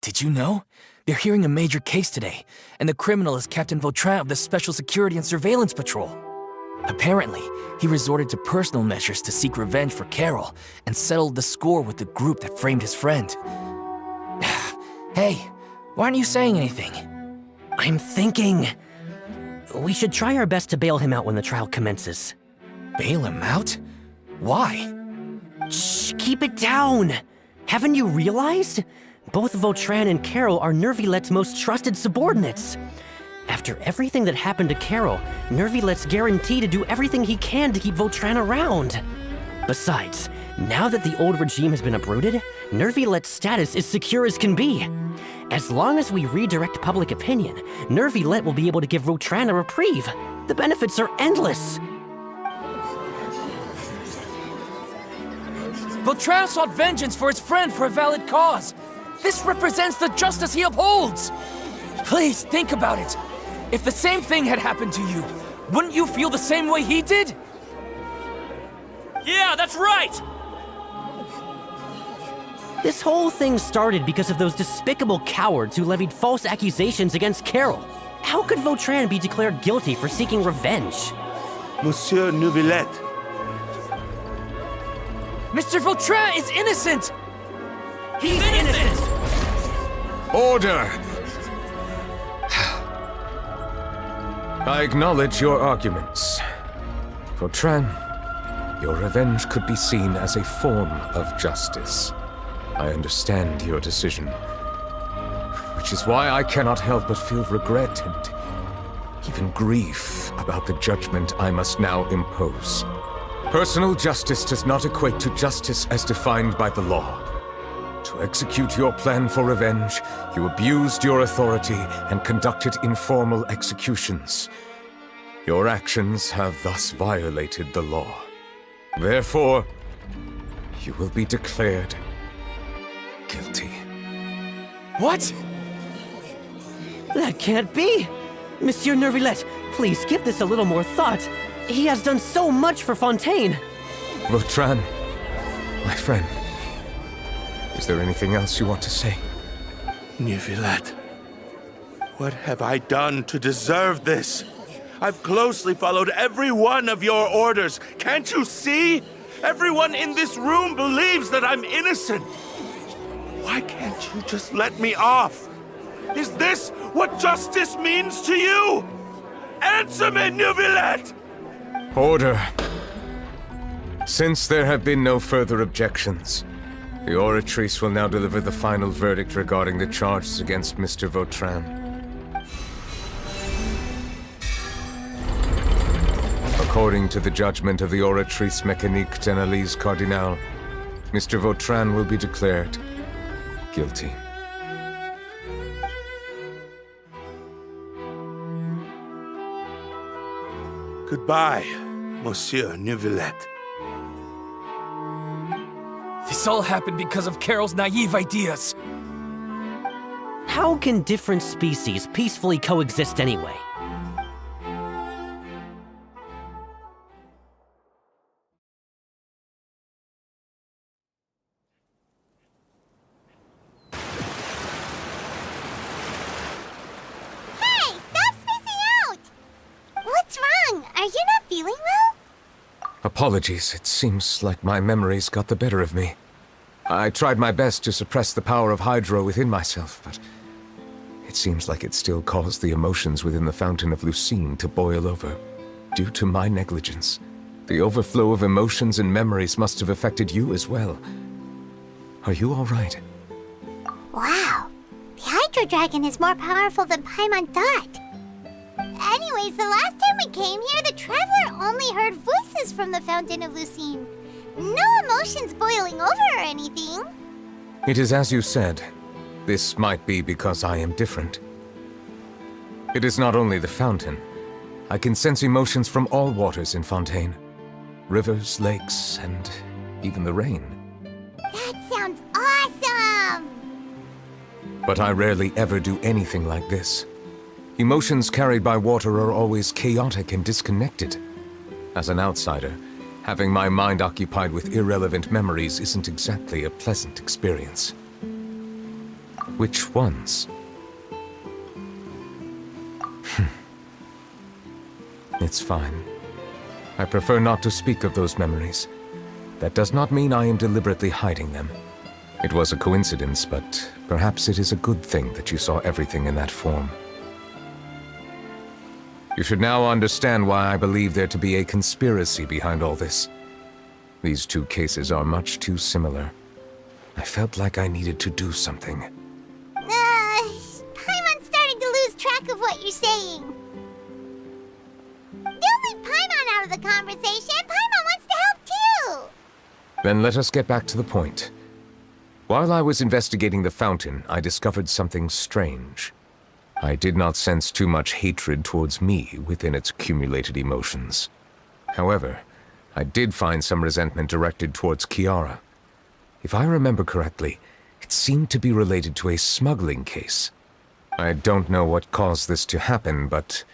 Did you know? They're hearing a major case today, and the criminal is Captain Vautrin of the Special Security and Surveillance Patrol. Apparently, he resorted to personal measures to seek revenge for Carol and settled the score with the group that framed his friend. Hey, why aren't you saying anything? I'm thinking... we should try our best to bail him out when the trial commences. Bail him out? Why? Shh, keep it down! Haven't you realized? Both Vautrin and Carol are Neuvillette's most trusted subordinates. After everything that happened to Carol, Neuvillette's guaranteed to do everything he can to keep Vautrin around. Besides, now that the old regime has been uprooted, Neuvillette's status is secure as can be. As long as we redirect public opinion, Neuvillette will be able to give Vautrin a reprieve. The benefits are endless. Vautrin sought vengeance for his friend for a valid cause. This represents the justice he upholds. Please, think about it. If the same thing had happened to you, wouldn't you feel the same way he did? Yeah, that's right! This whole thing started because of those despicable cowards who levied false accusations against Carol. How could Vautrin be declared guilty for seeking revenge? Monsieur Neuvillette. Mr. Vautrin is innocent! He's innocent! Order! I acknowledge your arguments. Vautrin, your revenge could be seen as a form of justice. I understand your decision, which is why I cannot help but feel regret and even grief about the judgment I must now impose. Personal justice does not equate to justice as defined by the law. To execute your plan for revenge, you abused your authority and conducted informal executions. Your actions have thus violated the law. Therefore, you will be declared guilty. What? That can't be! Monsieur Neuvillette, please give this a little more thought. He has done so much for Fontaine. Vautrin, my friend, is there anything else you want to say? Neuvillette, what have I done to deserve this? I've closely followed every one of your orders. Can't you see? Everyone in this room believes that I'm innocent. Why can't you just let me off? Is this what justice means to you? Answer me, Neuvillette! Order. Since there have been no further objections, the Oratrice will now deliver the final verdict regarding the charges against Mr. Vautrin. According to the judgment of the Oratrice Mécanique d'Analyse Cardinal, Mr. Vautrin will be declared guilty. Goodbye, Monsieur Neuvillette. This all happened because of Carol's naive ideas. How can different species peacefully coexist anyway? Hey, stop spacing out! What's wrong? Are you not feeling well? Apologies, it seems like my memories got the better of me. I tried my best to suppress the power of Hydro within myself, but it seems like it still caused the emotions within the Fountain of Lucine to boil over, due to my negligence. The overflow of emotions and memories must have affected you as well. Are you all right? Wow, the Hydro Dragon is more powerful than Paimon thought. Anyways, the last time we came here, the Traveler only heard voices from the Fountain of Lucine. No emotions boiling over or anything. It is as you said. This might be because I am different. It is not only the fountain. I can sense emotions from all waters in Fontaine. Rivers, lakes, and even the rain. That sounds awesome! But I rarely ever do anything like this. Emotions carried by water are always chaotic and disconnected. As an outsider, having my mind occupied with irrelevant memories isn't exactly a pleasant experience. Which ones? It's fine. I prefer not to speak of those memories. That does not mean I am deliberately hiding them. It was a coincidence, but perhaps it is a good thing that you saw everything in that form. You should now understand why I believe there to be a conspiracy behind all this. These two cases are much too similar. I felt like I needed to do something. Paimon's starting to lose track of what you're saying. Don't leave Paimon out of the conversation. Paimon wants to help too. Then let us get back to the point. While I was investigating the fountain, I discovered something strange. I did not sense too much hatred towards me within its accumulated emotions. However, I did find some resentment directed towards Kiara. If I remember correctly, it seemed to be related to a smuggling case. I don't know what caused this to happen, but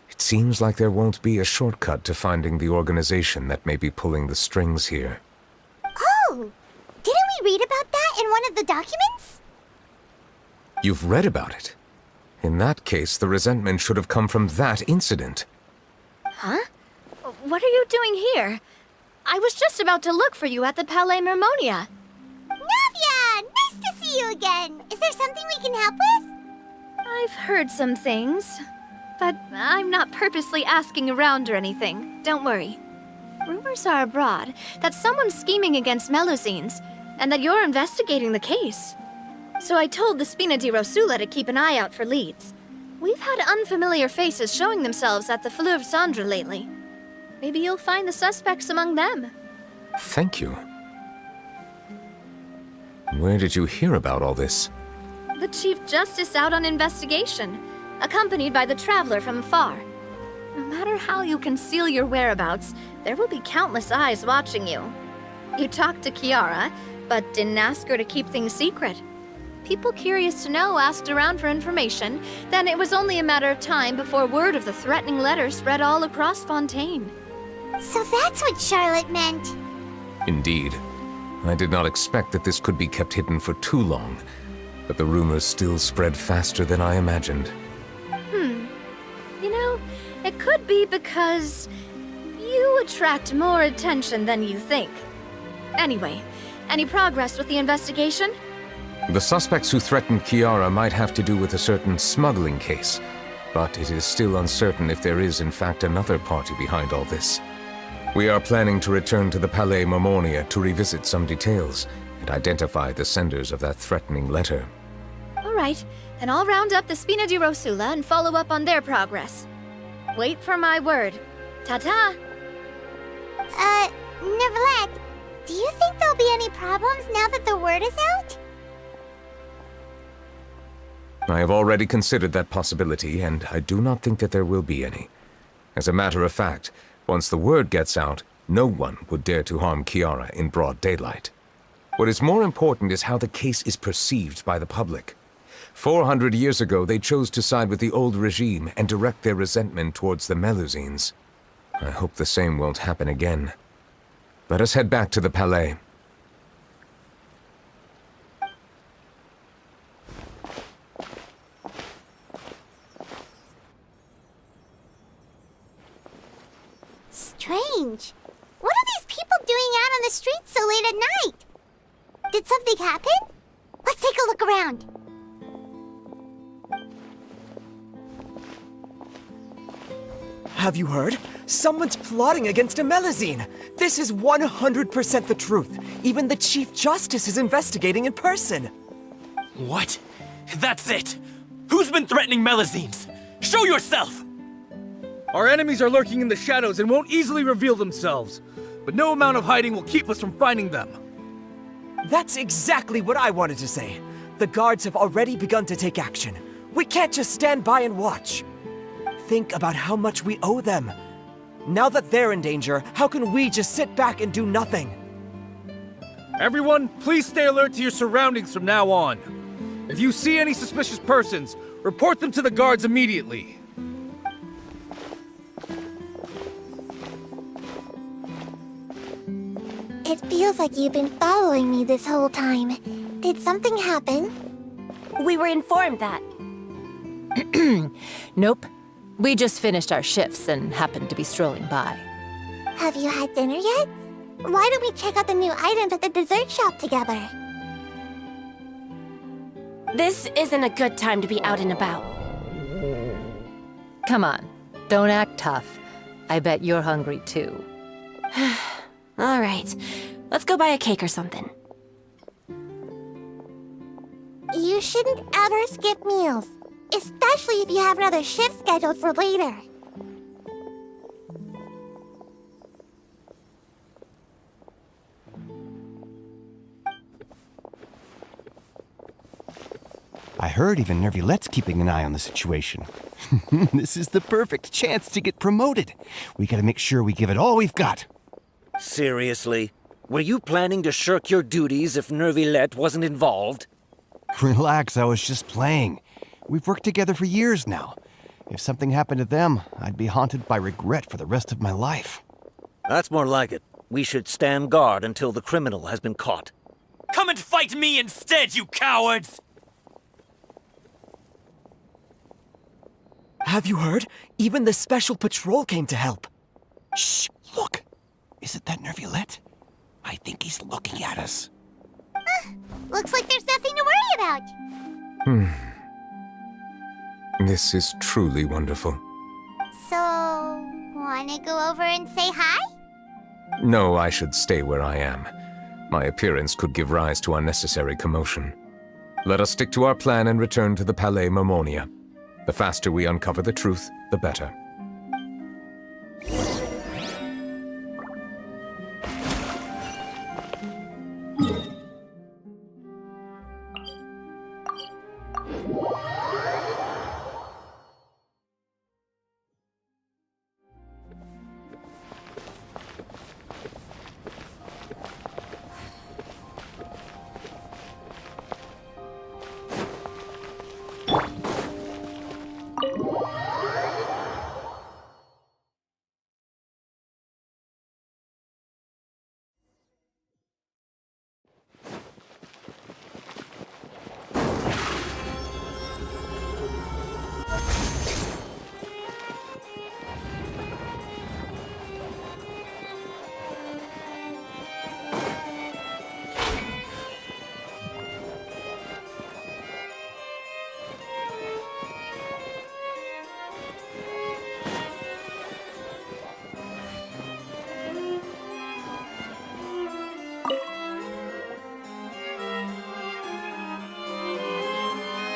it seems like there won't be a shortcut to finding the organization that may be pulling the strings here. Oh! Didn't we read about that in one of the documents? You've read about it? In that case, the resentment should have come from that incident. Huh? What are you doing here? I was just about to look for you at the Palais Mermonia. Navia! Nice to see you again! Is there something we can help with? I've heard some things, but I'm not purposely asking around or anything. Don't worry. Rumors are abroad that someone's scheming against Melusines, and that you're investigating the case. So I told the Spina di Rosula to keep an eye out for leads. We've had unfamiliar faces showing themselves at the Fleuve Cendre lately. Maybe you'll find the suspects among them. Thank you. Where did you hear about all this? The Chief Justice out on investigation, accompanied by the Traveler from afar. No matter how you conceal your whereabouts, there will be countless eyes watching you. You talked to Kiara, but didn't ask her to keep things secret. People curious to know asked around for information, then it was only a matter of time before word of the threatening letter spread all across Fontaine. So that's what Charlotte meant. Indeed. I did not expect that this could be kept hidden for too long, but the rumors still spread faster than I imagined. You know, it could be because you attract more attention than you think. Anyway, any progress with the investigation? The suspects who threatened Kiara might have to do with a certain smuggling case, but it is still uncertain if there is in fact another party behind all this. We are planning to return to the Palais Mermonia to revisit some details and identify the senders of that threatening letter. All right, then I'll round up the Spina di Rosula and follow up on their progress. Wait for my word. Ta-ta! Neuvillette, do you think there'll be any problems now that the word is out? I have already considered that possibility, and I do not think that there will be any. As a matter of fact, once the word gets out, no one would dare to harm Kiara in broad daylight. What is more important is how the case is perceived by the public. 400 years ago, they chose to side with the old regime and direct their resentment towards the Melusines. I hope the same won't happen again. Let us head back to the Palais. Strange. What are these people doing out on the streets so late at night? Did something happen? Let's take a look around. Have you heard? Someone's plotting against a Melusine! This is 100% the truth. Even the Chief Justice is investigating in person. What? That's it! Who's been threatening Melusines? Show yourself! Our enemies are lurking in the shadows and won't easily reveal themselves. But no amount of hiding will keep us from finding them. That's exactly what I wanted to say. The guards have already begun to take action. We can't just stand by and watch. Think about how much we owe them. Now that they're in danger, how can we just sit back and do nothing? Everyone, please stay alert to your surroundings from now on. If you see any suspicious persons, report them to the guards immediately. It feels like you've been following me this whole time. Did something happen? We were informed that. Nope. We just finished our shifts and happened to be strolling by. Have you had dinner yet? Why don't we check out the new items at the dessert shop together? This isn't a good time to be out and about. Come on, don't act tough. I bet you're hungry too. All right, let's go buy a cake or something. You shouldn't ever skip meals, especially if you have another shift scheduled for later. I heard even Neuvillette's keeping an eye on the situation. This is the perfect chance to get promoted. We gotta make sure we give it all we've got. Seriously? Were you planning to shirk your duties if Neuvillette wasn't involved? Relax, I was just playing. We've worked together for years now. If something happened to them, I'd be haunted by regret for the rest of my life. That's more like it. We should stand guard until the criminal has been caught. Come and fight me instead, you cowards! Have you heard? Even the Special Patrol came to help. Shh, look. Isn't that Neuvillette? I think he's looking at us. Looks like there's nothing to worry about. This is truly wonderful. So, wanna go over and say hi? No, I should stay where I am. My appearance could give rise to unnecessary commotion. Let us stick to our plan and return to the Palais Mermonia. The faster we uncover the truth, the better.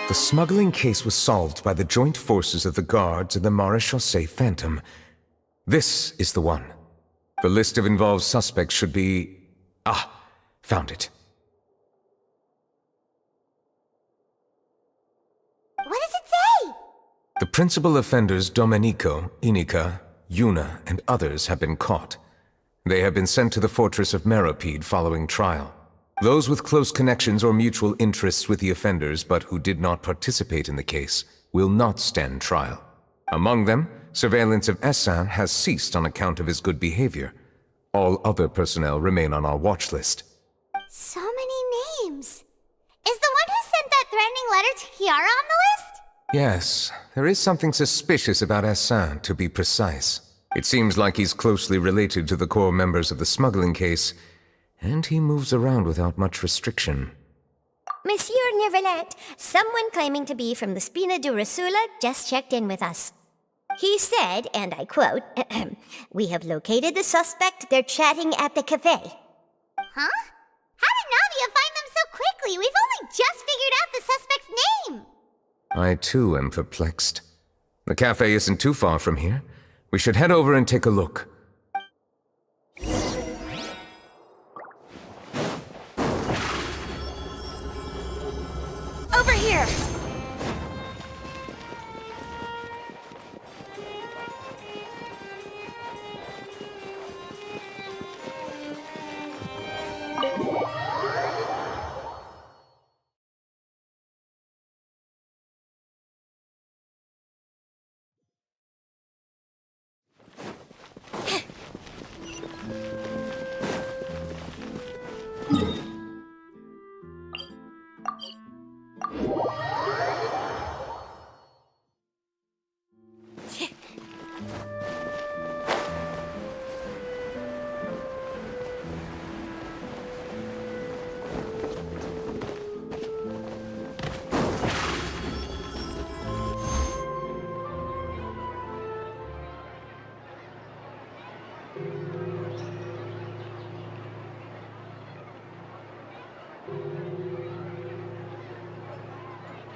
The smuggling case was solved by the joint forces of the guards and the Maréchaussée Phantom. This is the one. The list of involved suspects should be... Ah, found it. What does it say? The principal offenders Domenico, Inica, Yuna, and others have been caught. They have been sent to the fortress of Meropide following trial. Those with close connections or mutual interests with the offenders but who did not participate in the case will not stand trial. Among them, surveillance of Essin has ceased on account of his good behavior. All other personnel remain on our watch list. So many names. Is the one who sent that threatening letter to Kiara on the list? Yes, there is something suspicious about Essin, to be precise. It seems like he's closely related to the core members of the smuggling case, and he moves around without much restriction. Monsieur Neuvillette, someone claiming to be from the Spina Dourasula just checked in with us. He said, and I quote, "We have located the suspect. They're chatting at the cafe." Huh? How did Navia find them so quickly? We've only just figured out the suspect's name. I too am perplexed. The cafe isn't too far from here. We should head over and take a look. Over here!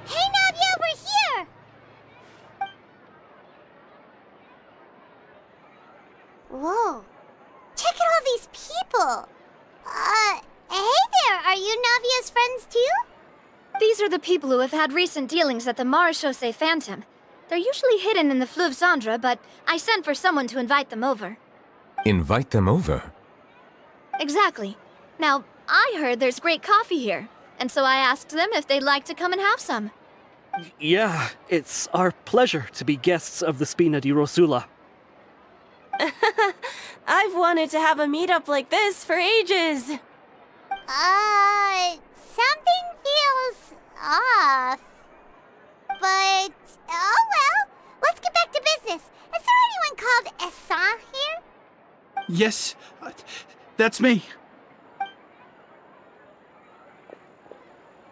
Hey, Navia, we're here! Whoa. Check out all these people. Hey there, are you Navia's friends too? These are the people who have had recent dealings at the Marechaussee Phantom. They're usually hidden in the Fleuve Cendre, but I sent for someone to invite them over. Invite them over? Exactly. Now, I heard there's great coffee here, and so I asked them if they'd like to come and have some. Yeah, it's our pleasure to be guests of the Spina di Rosula. I've wanted to have a meetup like this for ages. Something feels off. But, oh well, let's get back to business. Is there anyone called Essa here? Yes, that's me.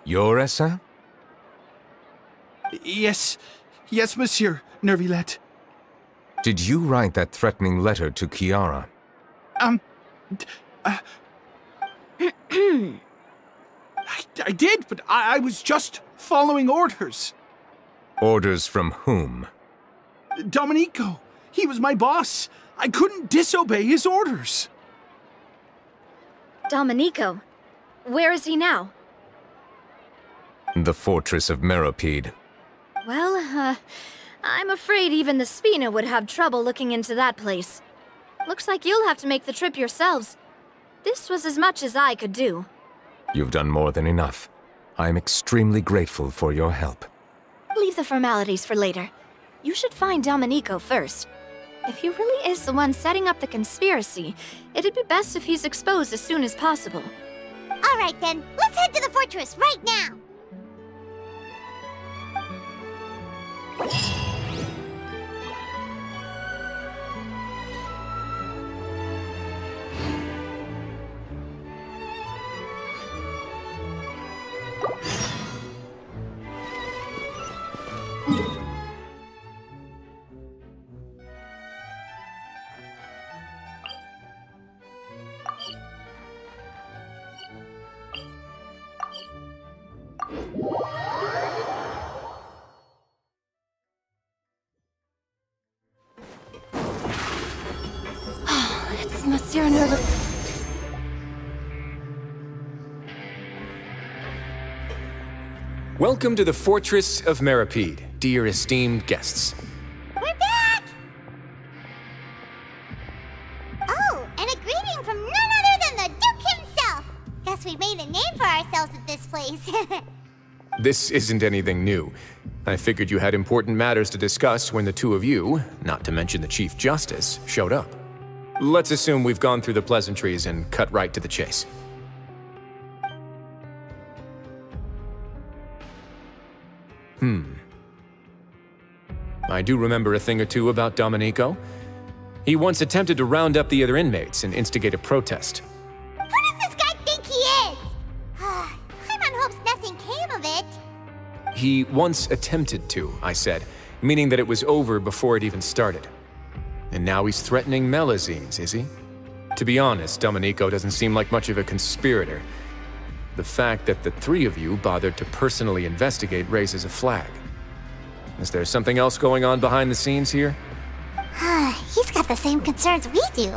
You're Essa? Yes, monsieur, Neuvillette. Did you write that threatening letter to Kiara? I did, but I was just following orders. Orders from whom? Domenico. He was my boss. I couldn't disobey his orders. Domenico? Where is he now? The fortress of Meropide. Well, I'm afraid even the Spina would have trouble looking into that place. Looks like you'll have to make the trip yourselves. This was as much as I could do. You've done more than enough. I am extremely grateful for your help. Leave the formalities for later. You should find Domenico first. If he really is the one setting up the conspiracy, it'd be best if he's exposed as soon as possible. All right then, let's head to the fortress right now. It's Monsieur Neuvillette. Welcome to the Fortress of Meropide, dear esteemed guests. We're back! Oh, and a greeting from none other than the Duke himself! Guess we made a name for ourselves at this place. This isn't anything new. I figured you had important matters to discuss when the two of you, not to mention the Chief Justice, showed up. Let's assume we've gone through the pleasantries and cut right to the chase. I do remember a thing or two about Domenico. He once attempted to round up the other inmates and instigate a protest. Who does this guy think he is? Paimon hopes nothing came of it. He once attempted to, I said, meaning that it was over before it even started. And now he's threatening Melazines, is he? To be honest, Domenico doesn't seem like much of a conspirator. The fact that the three of you bothered to personally investigate raises a flag. Is there something else going on behind the scenes here? He's got the same concerns we do.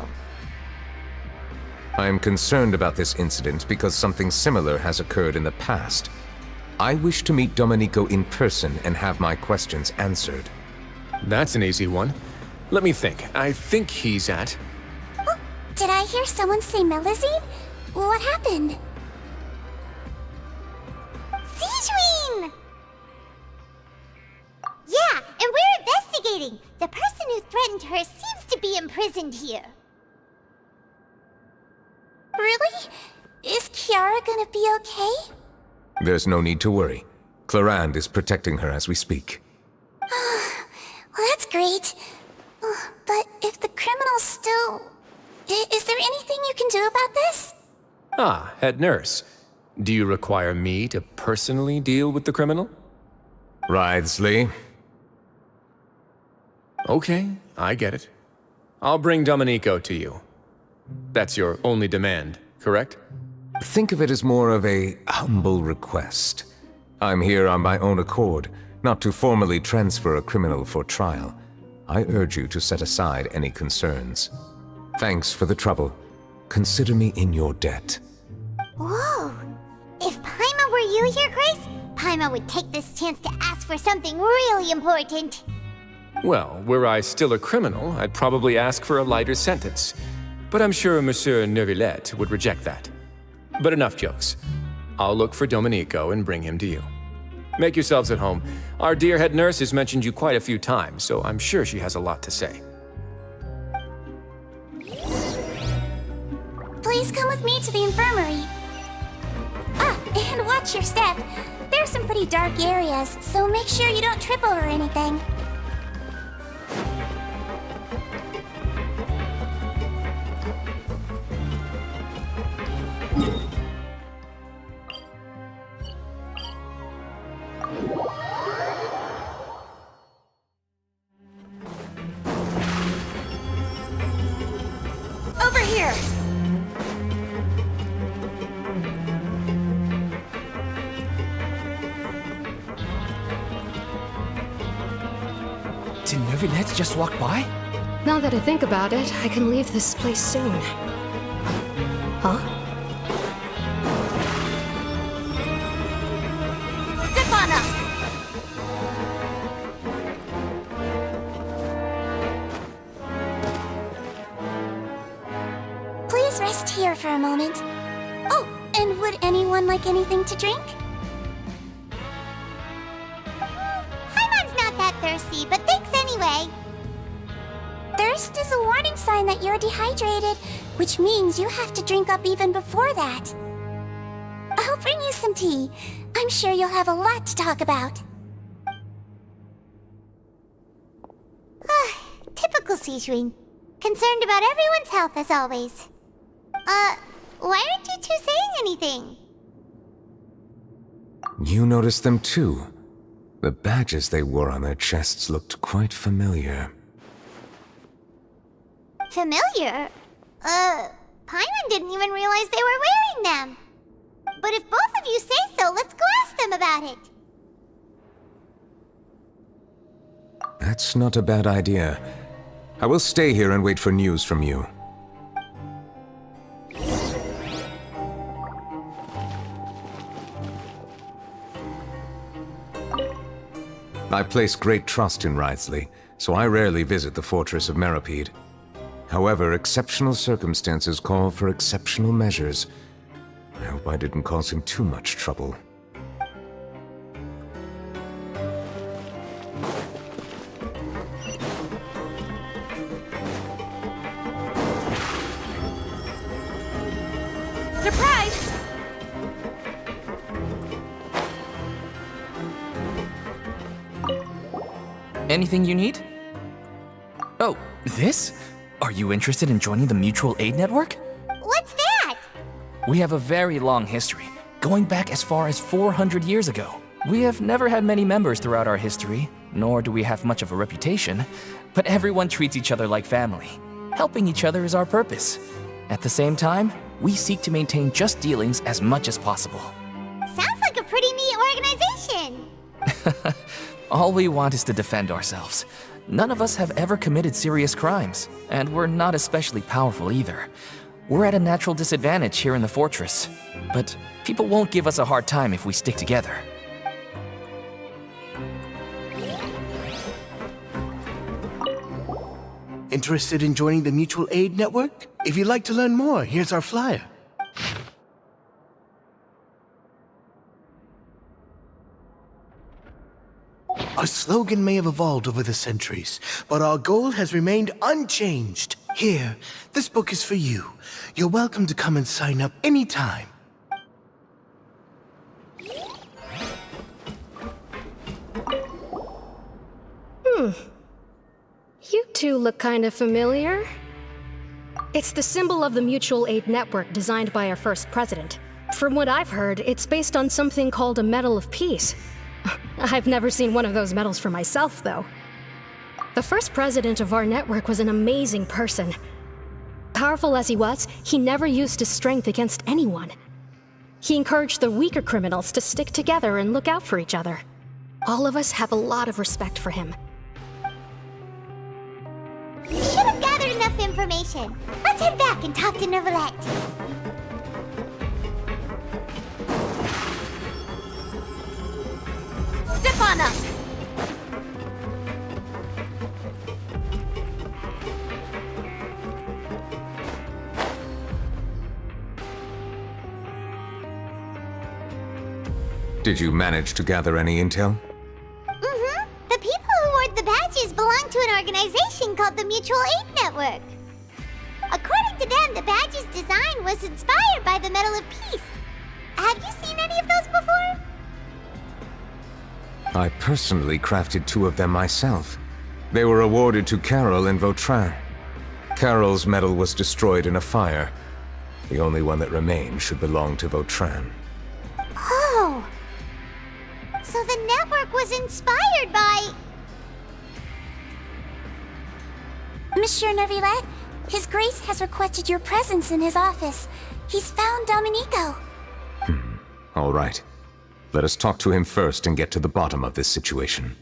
I am concerned about this incident because something similar has occurred in the past. I wish to meet Domenico in person and have my questions answered. That's an easy one. Let me think. I think he's at... Oh, did I hear someone say Melazine? What happened? Sigewinne! Yeah, and we're investigating. The person who threatened her seems to be imprisoned here. Really? Is Kiara gonna be okay? There's no need to worry. Clarande is protecting her as we speak. Well, that's great. But if the criminal's still... Is there anything you can do about this? Ah, head nurse. Do you require me to personally deal with the criminal? Wriothesley. Okay, I get it. I'll bring Domenico to you. That's your only demand, correct? Think of it as more of a humble request. I'm here on my own accord, not to formally transfer a criminal for trial. I urge you to set aside any concerns. Thanks for the trouble. Consider me in your debt. Whoa! If Paimon were you here, Grace, Paimon would take this chance to ask for something really important. Well, were I still a criminal, I'd probably ask for a lighter sentence. But I'm sure Monsieur Neuvillette would reject that. But enough jokes. I'll look for Domenico and bring him to you. Make yourselves at home. Our dear head nurse has mentioned you quite a few times, so I'm sure she has a lot to say. Please come with me to the infirmary. Ah, and watch your step. There's some pretty dark areas, so make sure you don't trip over anything. Over here! Did Neuvillette just walk by? Now that I think about it, I can leave this place soon. Huh? Step on up! Please rest here for a moment. Oh, and would anyone like anything to drink? Paimon's not that thirsty, but thanks anyway. Thirst is a warning sign that you're dehydrated, which means you have to drink up even before that. I'll bring you some tea. I'm sure you'll have a lot to talk about. Typical Sijun. Concerned about everyone's health as always. Why aren't you two saying anything? You noticed them too. The badges they wore on their chests looked quite familiar. Familiar? Paimon didn't even realize they were wearing them. But if both of you say so, let's go ask them about it. That's not a bad idea. I will stay here and wait for news from you. I place great trust in Wriothesley, so I rarely visit the fortress of Meropide. However, exceptional circumstances call for exceptional measures. I hope I didn't cause him too much trouble. Surprise! Anything you need? Oh, this? Are you interested in joining the Mutual Aid Network? What's that? We have a very long history, going back as far as 400 years ago. We have never had many members throughout our history, nor do we have much of a reputation, but everyone treats each other like family. Helping each other is our purpose. At the same time, we seek to maintain just dealings as much as possible. Sounds like a pretty neat organization. All we want is to defend ourselves. None of us have ever committed serious crimes, and we're not especially powerful either. We're at a natural disadvantage here in the fortress, but people won't give us a hard time if we stick together. Interested in joining the Mutual Aid Network? If you'd like to learn more, here's our flyer. Our slogan may have evolved over the centuries, but our goal has remained unchanged. Here, this book is for you. You're welcome to come and sign up anytime. You two look kind of familiar. It's the symbol of the Mutual Aid Network designed by our first president. From what I've heard, it's based on something called a Medal of Peace. I've never seen one of those medals for myself, though. The first president of our network was an amazing person. Powerful as he was, he never used his strength against anyone. He encouraged the weaker criminals to stick together and look out for each other. All of us have a lot of respect for him. We should have gathered enough information. Let's head back and talk to Neuvillette. Step on up! Did you manage to gather any intel? Mm-hmm. The people who wore the badges belong to an organization called the Mutual Aid Network. According to them, the badge's design was inspired by the Medal of Peace. Have you seen any of those before? I personally crafted 2 of them myself. They were awarded to Carol and Vautrin. Carol's medal was destroyed in a fire. The only one that remained should belong to Vautrin. Oh! So the network was inspired by... Monsieur Neuvillette, His Grace has requested your presence in his office. He's found Domenico. All right. Let us talk to him first and get to the bottom of this situation.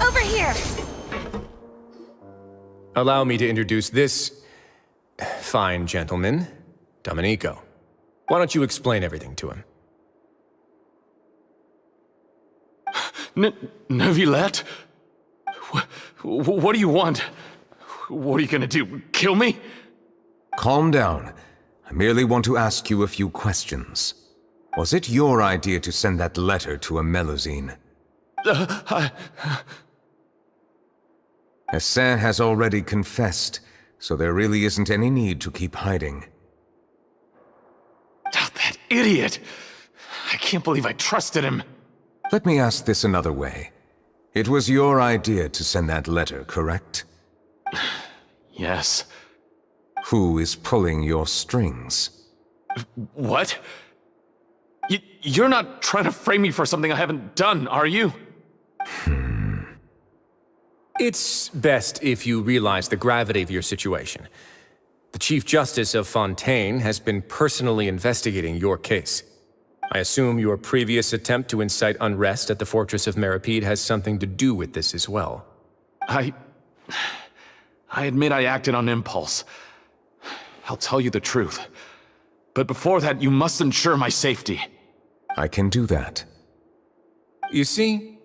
Over here! Allow me to introduce this fine gentleman, Domenico. Why don't you explain everything to him? Neuvillette? What do you want? What are you gonna do? Kill me? Calm down. I merely want to ask you a few questions. Was it your idea to send that letter to a Melusine? Hassan has already confessed, so there really isn't any need to keep hiding. That idiot! I can't believe I trusted him. Let me ask this another way. It was your idea to send that letter, correct? Yes. Who is pulling your strings? What? You're not trying to frame me for something I haven't done, are you? It's best if you realize the gravity of your situation. The Chief Justice of Fontaine has been personally investigating your case. I assume your previous attempt to incite unrest at the Fortress of Meripede has something to do with this as well. I admit I acted on impulse. I'll tell you the truth. But before that, you must ensure my safety. I can do that. You see,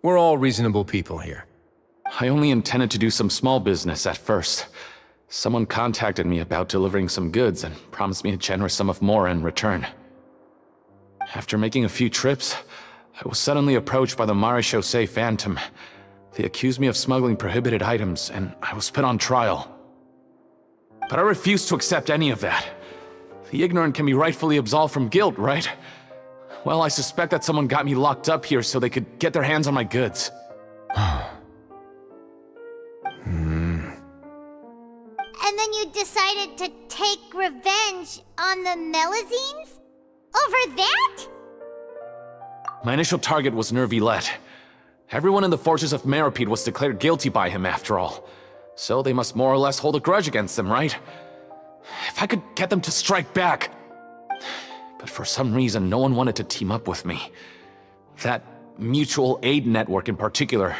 we're all reasonable people here. I only intended to do some small business at first. Someone contacted me about delivering some goods and promised me a generous sum of more in return. After making a few trips, I was suddenly approached by the Marechaussee Phantom. They accused me of smuggling prohibited items, and I was put on trial. But I refused to accept any of that. The ignorant can be rightfully absolved from guilt, right? Well, I suspect that someone got me locked up here so they could get their hands on my goods. And then you decided to take revenge on the Melusines? Over that? My initial target was Neuvillette. Everyone in the Fortress of Meripede was declared guilty by him after all. So they must more or less hold a grudge against them, right? If I could get them to strike back. But for some reason, no one wanted to team up with me. That mutual aid network in particular.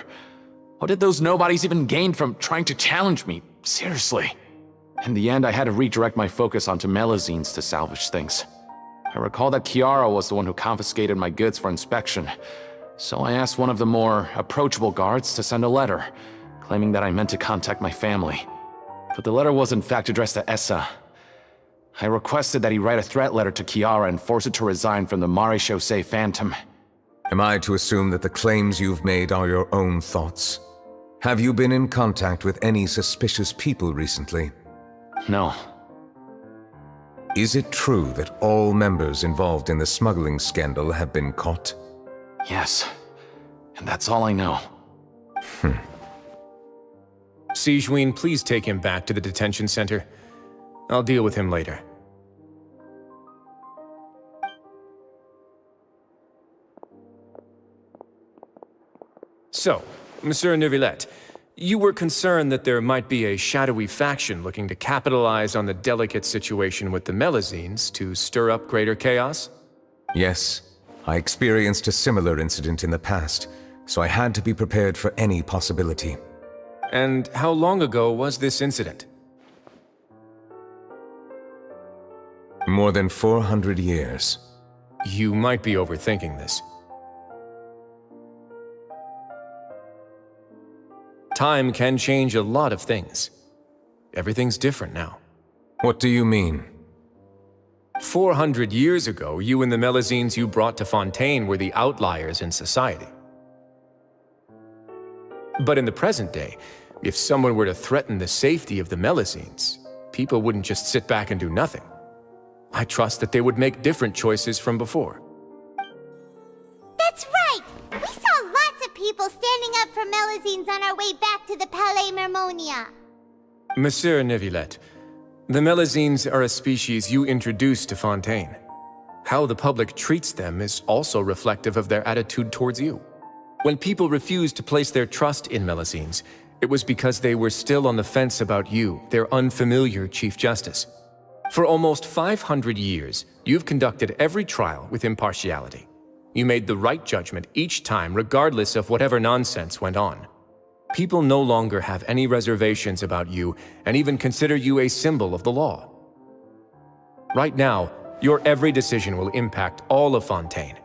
What did those nobodies even gain from trying to challenge me? Seriously. In the end, I had to redirect my focus onto Melusines to salvage things. I recall that Chiara was the one who confiscated my goods for inspection, so I asked one of the more approachable guards to send a letter, claiming that I meant to contact my family. But the letter was in fact addressed to Essa. I requested that he write a threat letter to Chiara and force her to resign from the Marechaussee Phantom. Am I to assume that the claims you've made are your own thoughts? Have you been in contact with any suspicious people recently? No. Is it true that all members involved in the smuggling scandal have been caught? Yes. And that's all I know. Sijuin, please take him back to the detention center. I'll deal with him later. So, Monsieur Neuvillette, you were concerned that there might be a shadowy faction looking to capitalize on the delicate situation with the Melazines to stir up greater chaos? Yes. I experienced a similar incident in the past, so I had to be prepared for any possibility. And how long ago was this incident? More than 400 years. You might be overthinking this. Time can change a lot of things. Everything's different now. What do you mean? 400 years ago, you and the Melazines you brought to Fontaine were the outliers in society. But in the present day, if someone were to threaten the safety of the Melazines, people wouldn't just sit back and do nothing. I trust that they would make different choices from before. That's right! We saw lots of people standing up for Melazines on our way back to the Palais Mermonia. Monsieur Neuvillette, the Melazines are a species you introduced to Fontaine. How the public treats them is also reflective of their attitude towards you. When people refused to place their trust in Melazines, it was because they were still on the fence about you, their unfamiliar Chief Justice. For almost 500 years, you've conducted every trial with impartiality. You made the right judgment each time, regardless of whatever nonsense went on. People no longer have any reservations about you and even consider you a symbol of the law. Right now, your every decision will impact all of Fontaine.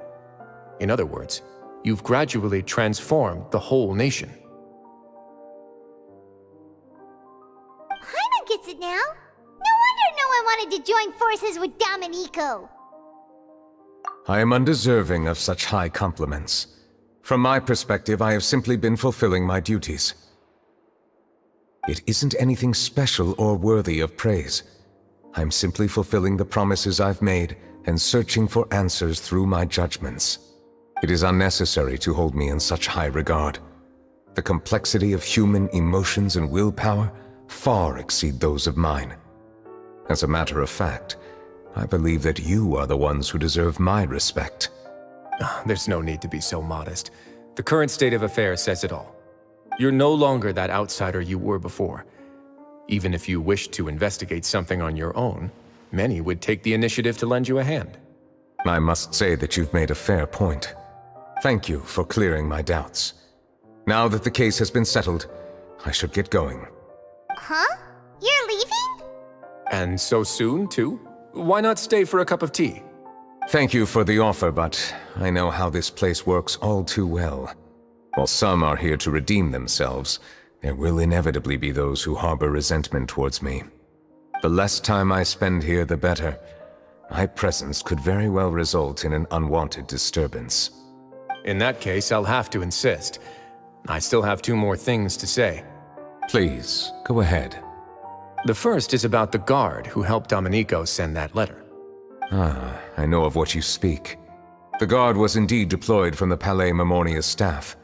In other words, you've gradually transformed the whole nation. Paimon gets it now. No wonder no one wanted to join forces with Domenico. I am undeserving of such high compliments. From my perspective, I have simply been fulfilling my duties. It isn't anything special or worthy of praise. I'm simply fulfilling the promises I've made and searching for answers through my judgments. It is unnecessary to hold me in such high regard. The complexity of human emotions and willpower far exceed those of mine. As a matter of fact, I believe that you are the ones who deserve my respect. There's no need to be so modest. The current state of affairs says it all. You're no longer that outsider you were before. Even if you wished to investigate something on your own, many would take the initiative to lend you a hand. I must say that you've made a fair point. Thank you for clearing my doubts. Now that the case has been settled, I should get going. Huh? You're leaving? And so soon, too? Why not stay for a cup of tea? Thank you for the offer, but I know how this place works all too well. While some are here to redeem themselves, there will inevitably be those who harbor resentment towards me. The less time I spend here, the better. My presence could very well result in an unwanted disturbance. In that case, I'll have to insist. I still have 2 more things to say. Please, go ahead. The first is about the guard who helped Domenico send that letter. Ah, I know of what you speak. The guard was indeed deployed from the Palais Mermonia's staff.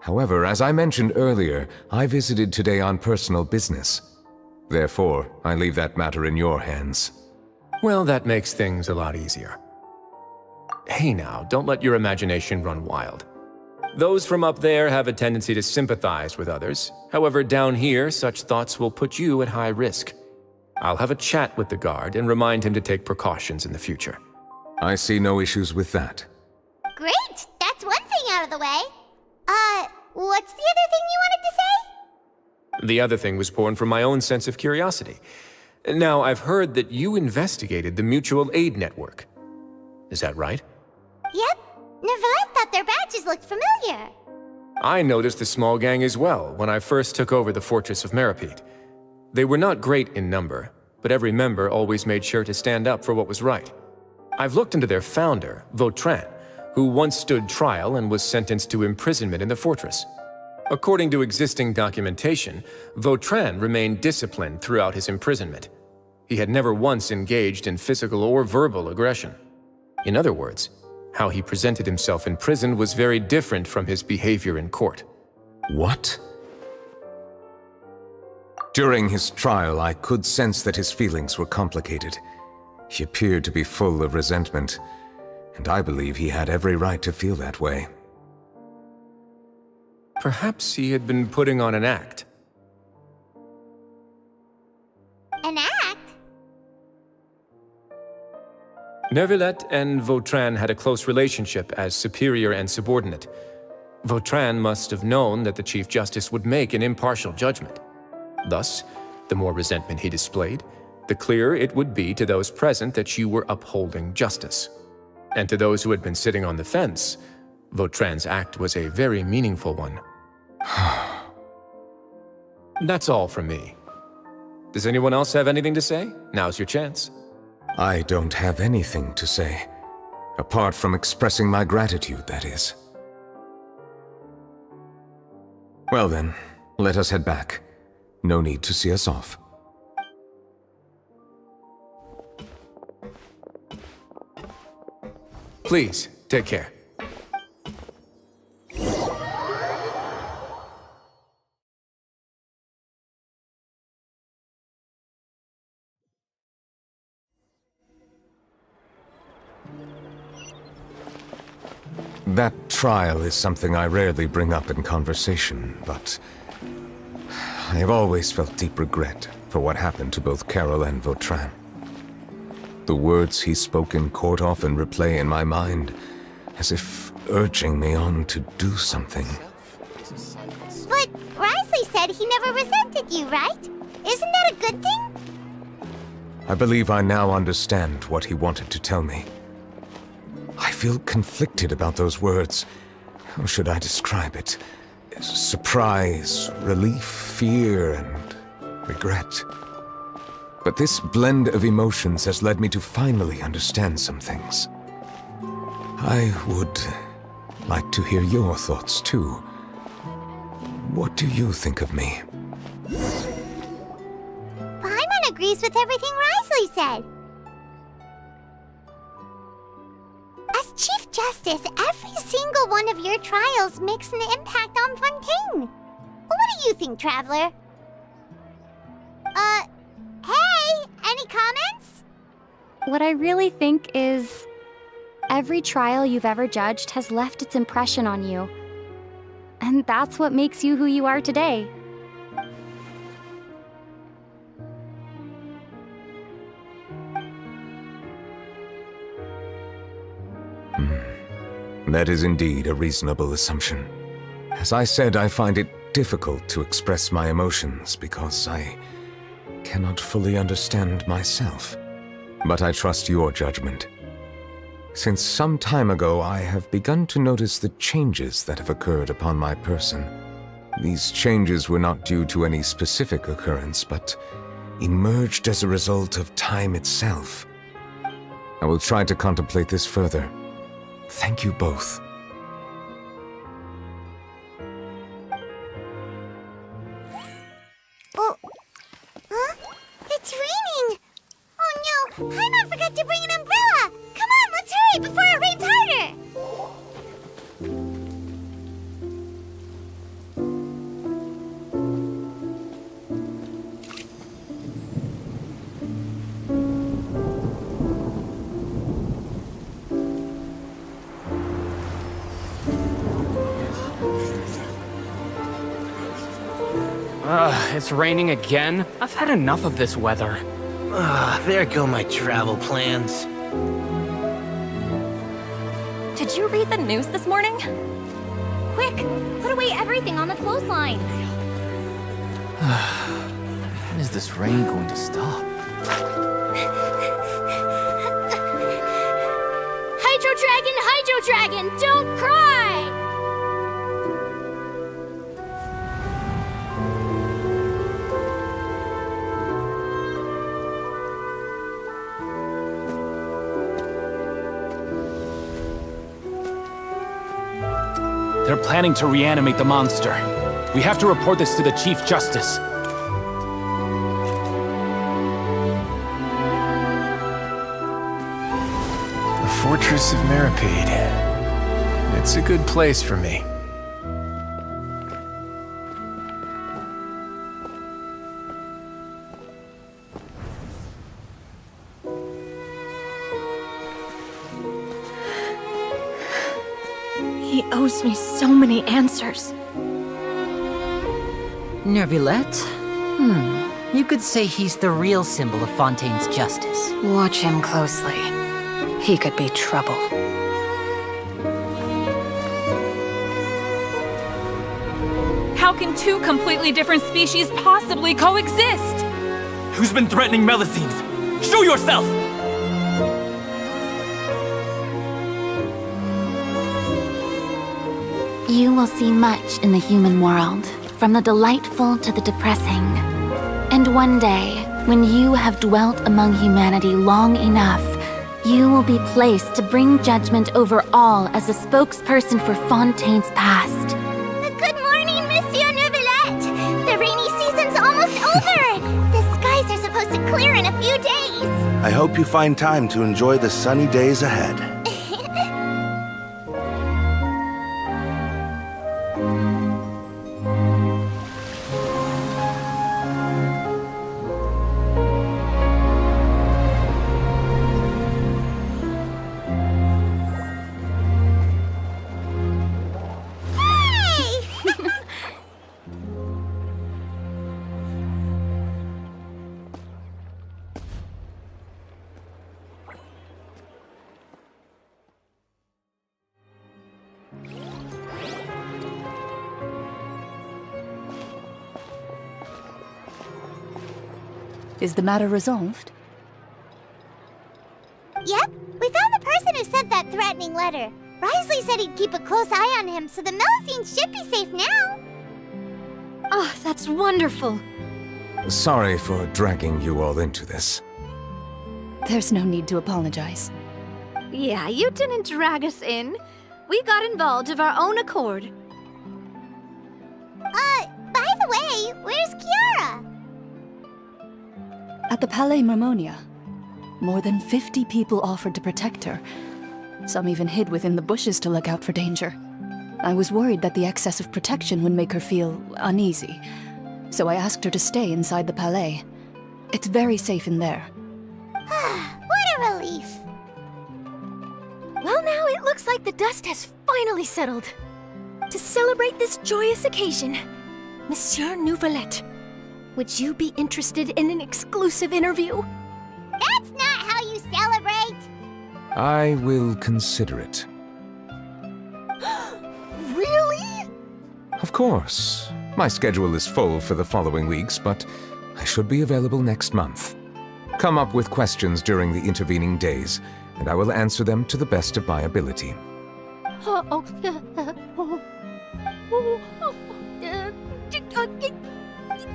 However, as I mentioned earlier, I visited today on personal business. Therefore, I leave that matter in your hands. Well, that makes things a lot easier. Hey now, don't let your imagination run wild. Those from up there have a tendency to sympathize with others. However, down here, such thoughts will put you at high risk. I'll have a chat with the guard and remind him to take precautions in the future. I see no issues with that. Great! That's one thing out of the way. What's the other thing you wanted to say? The other thing was born from my own sense of curiosity. Now, I've heard that you investigated the mutual aid network. Is that right? Yep. Neuvillette thought their badges looked familiar. I noticed the small gang as well when I first took over the fortress of Meripede. They were not great in number, but every member always made sure to stand up for what was right. I've looked into their founder, Vautrin, who once stood trial and was sentenced to imprisonment in the fortress. According to existing documentation, Vautrin remained disciplined throughout his imprisonment. He had never once engaged in physical or verbal aggression. In other words, how he presented himself in prison was very different from his behavior in court. What? During his trial, I could sense that his feelings were complicated. He appeared to be full of resentment, and I believe he had every right to feel that way. Perhaps he had been putting on an act. An act? Neuvillette and Vautrin had a close relationship as superior and subordinate. Vautrin must have known that the Chief Justice would make an impartial judgment. Thus, the more resentment he displayed, the clearer it would be to those present that you were upholding justice. And to those who had been sitting on the fence, Vautrin's act was a very meaningful one. That's all from me. Does anyone else have anything to say? Now's your chance. I don't have anything to say, apart from expressing my gratitude, that is. Well then, let us head back. No need to see us off. Please, take care. That trial is something I rarely bring up in conversation, but I have always felt deep regret for what happened to both Carol and Vautrin. The words he spoke in court often replay in my mind, as if urging me on to do something. But Risley said he never resented you, right? Isn't that a good thing? I believe I now understand what he wanted to tell me. I feel conflicted about those words. How should I describe it? Surprise, relief, fear, and regret. But this blend of emotions has led me to finally understand some things. I would like to hear your thoughts, too. What do you think of me? Paimon agrees with everything Risley said. As Chief Justice, every single one of your trials makes an impact on Fontaine. What do you think, Traveler? Hey, any comments? What I really think is, every trial you've ever judged has left its impression on you. And that's what makes you who you are today. That is indeed a reasonable assumption. As I said, I find it difficult to express my emotions because I cannot fully understand myself. But I trust your judgment. Since some time ago, I have begun to notice the changes that have occurred upon my person. These changes were not due to any specific occurrence, but emerged as a result of time itself. I will try to contemplate this further. Thank you both. Oh, huh? It's raining! Oh no, Paimon forgot to bring an umbrella! Come on, let's hurry before it rains harder! It's raining again? I've had enough of this weather. There go my travel plans. Did you read the news this morning? Quick, put away everything on the clothesline. When is this rain going to stop? Hydro Dragon, don't cry! They're planning to reanimate the monster. We have to report this to the Chief Justice. Fortress of Meripede. It's a good place for me. He owes me so many answers. Neuvillette? You could say he's the real symbol of Fontaine's justice. Watch him closely. He could be trouble. How can two completely different species possibly coexist? Who's been threatening Melusines? Show yourself! You will see much in the human world, from the delightful to the depressing. And one day, when you have dwelt among humanity long enough, you will be placed to bring judgment over all as a spokesperson for Fontaine's past. Good morning, Monsieur Neuvillette! The rainy season's almost over! The skies are supposed to clear in a few days! I hope you find time to enjoy the sunny days ahead. Is the matter resolved? Yep, we found the person who sent that threatening letter. Risley said he'd keep a close eye on him, so the Melusines should be safe now. Oh, that's wonderful. Sorry for dragging you all into this. There's no need to apologize. Yeah, you didn't drag us in. We got involved of our own accord. By the way, where's Kiara? At the Palais Mermonia, more than 50 people offered to protect her. Some even hid within the bushes to look out for danger. I was worried that the excess of protection would make her feel uneasy, so I asked her to stay inside the Palais. It's very safe in there. What a relief. Well, now it looks like the dust has finally settled. To celebrate this joyous occasion, Monsieur Neuvillette, would you be interested in an exclusive interview? That's not how you celebrate! I will consider it. Really? Of course. My schedule is full for the following weeks, but I should be available next month. Come up with questions during the intervening days, and I will answer them to the best of my ability.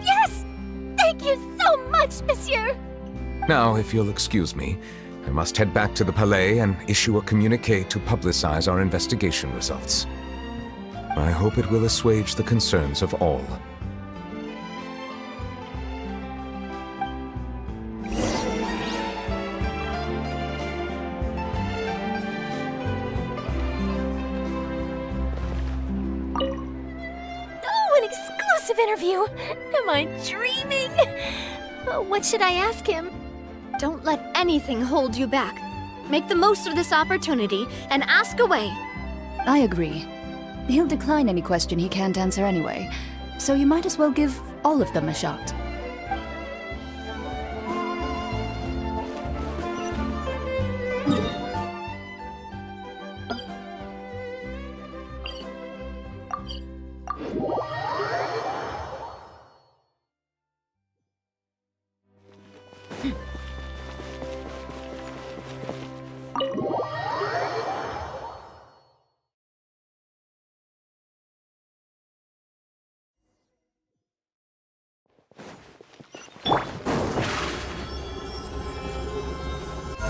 Yes! Thank you so much, monsieur! Now, if you'll excuse me, I must head back to the Palais and issue a communique to publicize our investigation results. I hope it will assuage the concerns of all. Oh, an exclusive interview! Am I dreaming? What should I ask him? Don't let anything hold you back. Make the most of this opportunity and ask away. I agree. He'll decline any question he can't answer anyway, so you might as well give all of them a shot.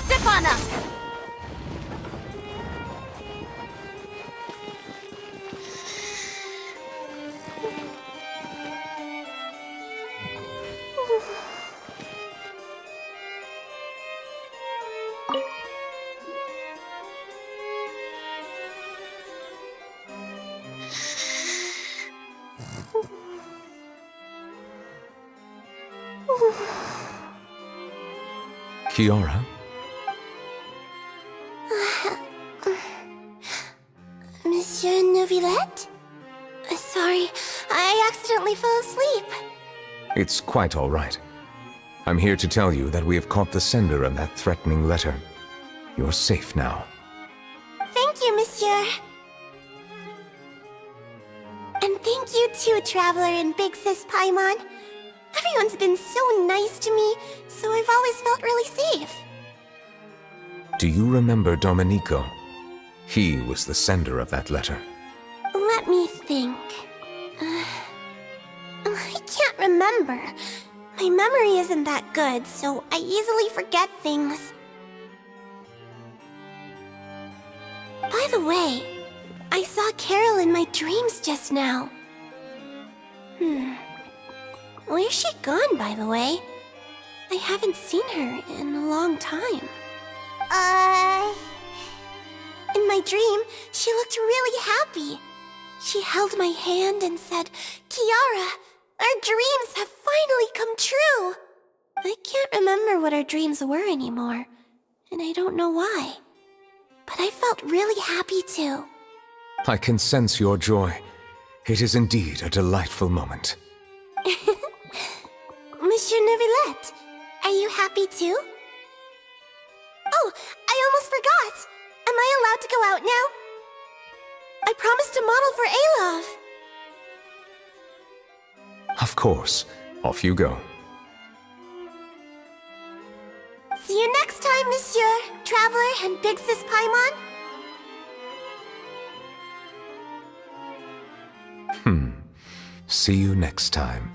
Step on up! Kiara? Monsieur Neuvillette? Sorry, I accidentally fell asleep. It's quite all right. I'm here to tell you that we have caught the sender of that threatening letter. You're safe now. Thank you, monsieur. And thank you too, Traveler and Big Sis Paimon. Everyone's been so nice to me, so I've always felt really safe. Do you remember Domenico? He was the sender of that letter. Let me think. I can't remember. My memory isn't that good, so I easily forget things. By the way, I saw Carol in my dreams just now. Where's she gone, by the way? I haven't seen her in a long time. In my dream, she looked really happy. She held my hand and said, "Kiara, our dreams have finally come true." I can't remember what our dreams were anymore, and I don't know why. But I felt really happy too. I can sense your joy. It is indeed a delightful moment. Monsieur Neuvillette, are you happy too? Oh, I almost forgot! Am I allowed to go out now? I promised to model for Alov. Of course. Off you go. See you next time, Monsieur, Traveler, and Big Sis Paimon. See you next time.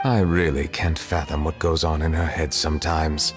I really can't fathom what goes on in her head sometimes.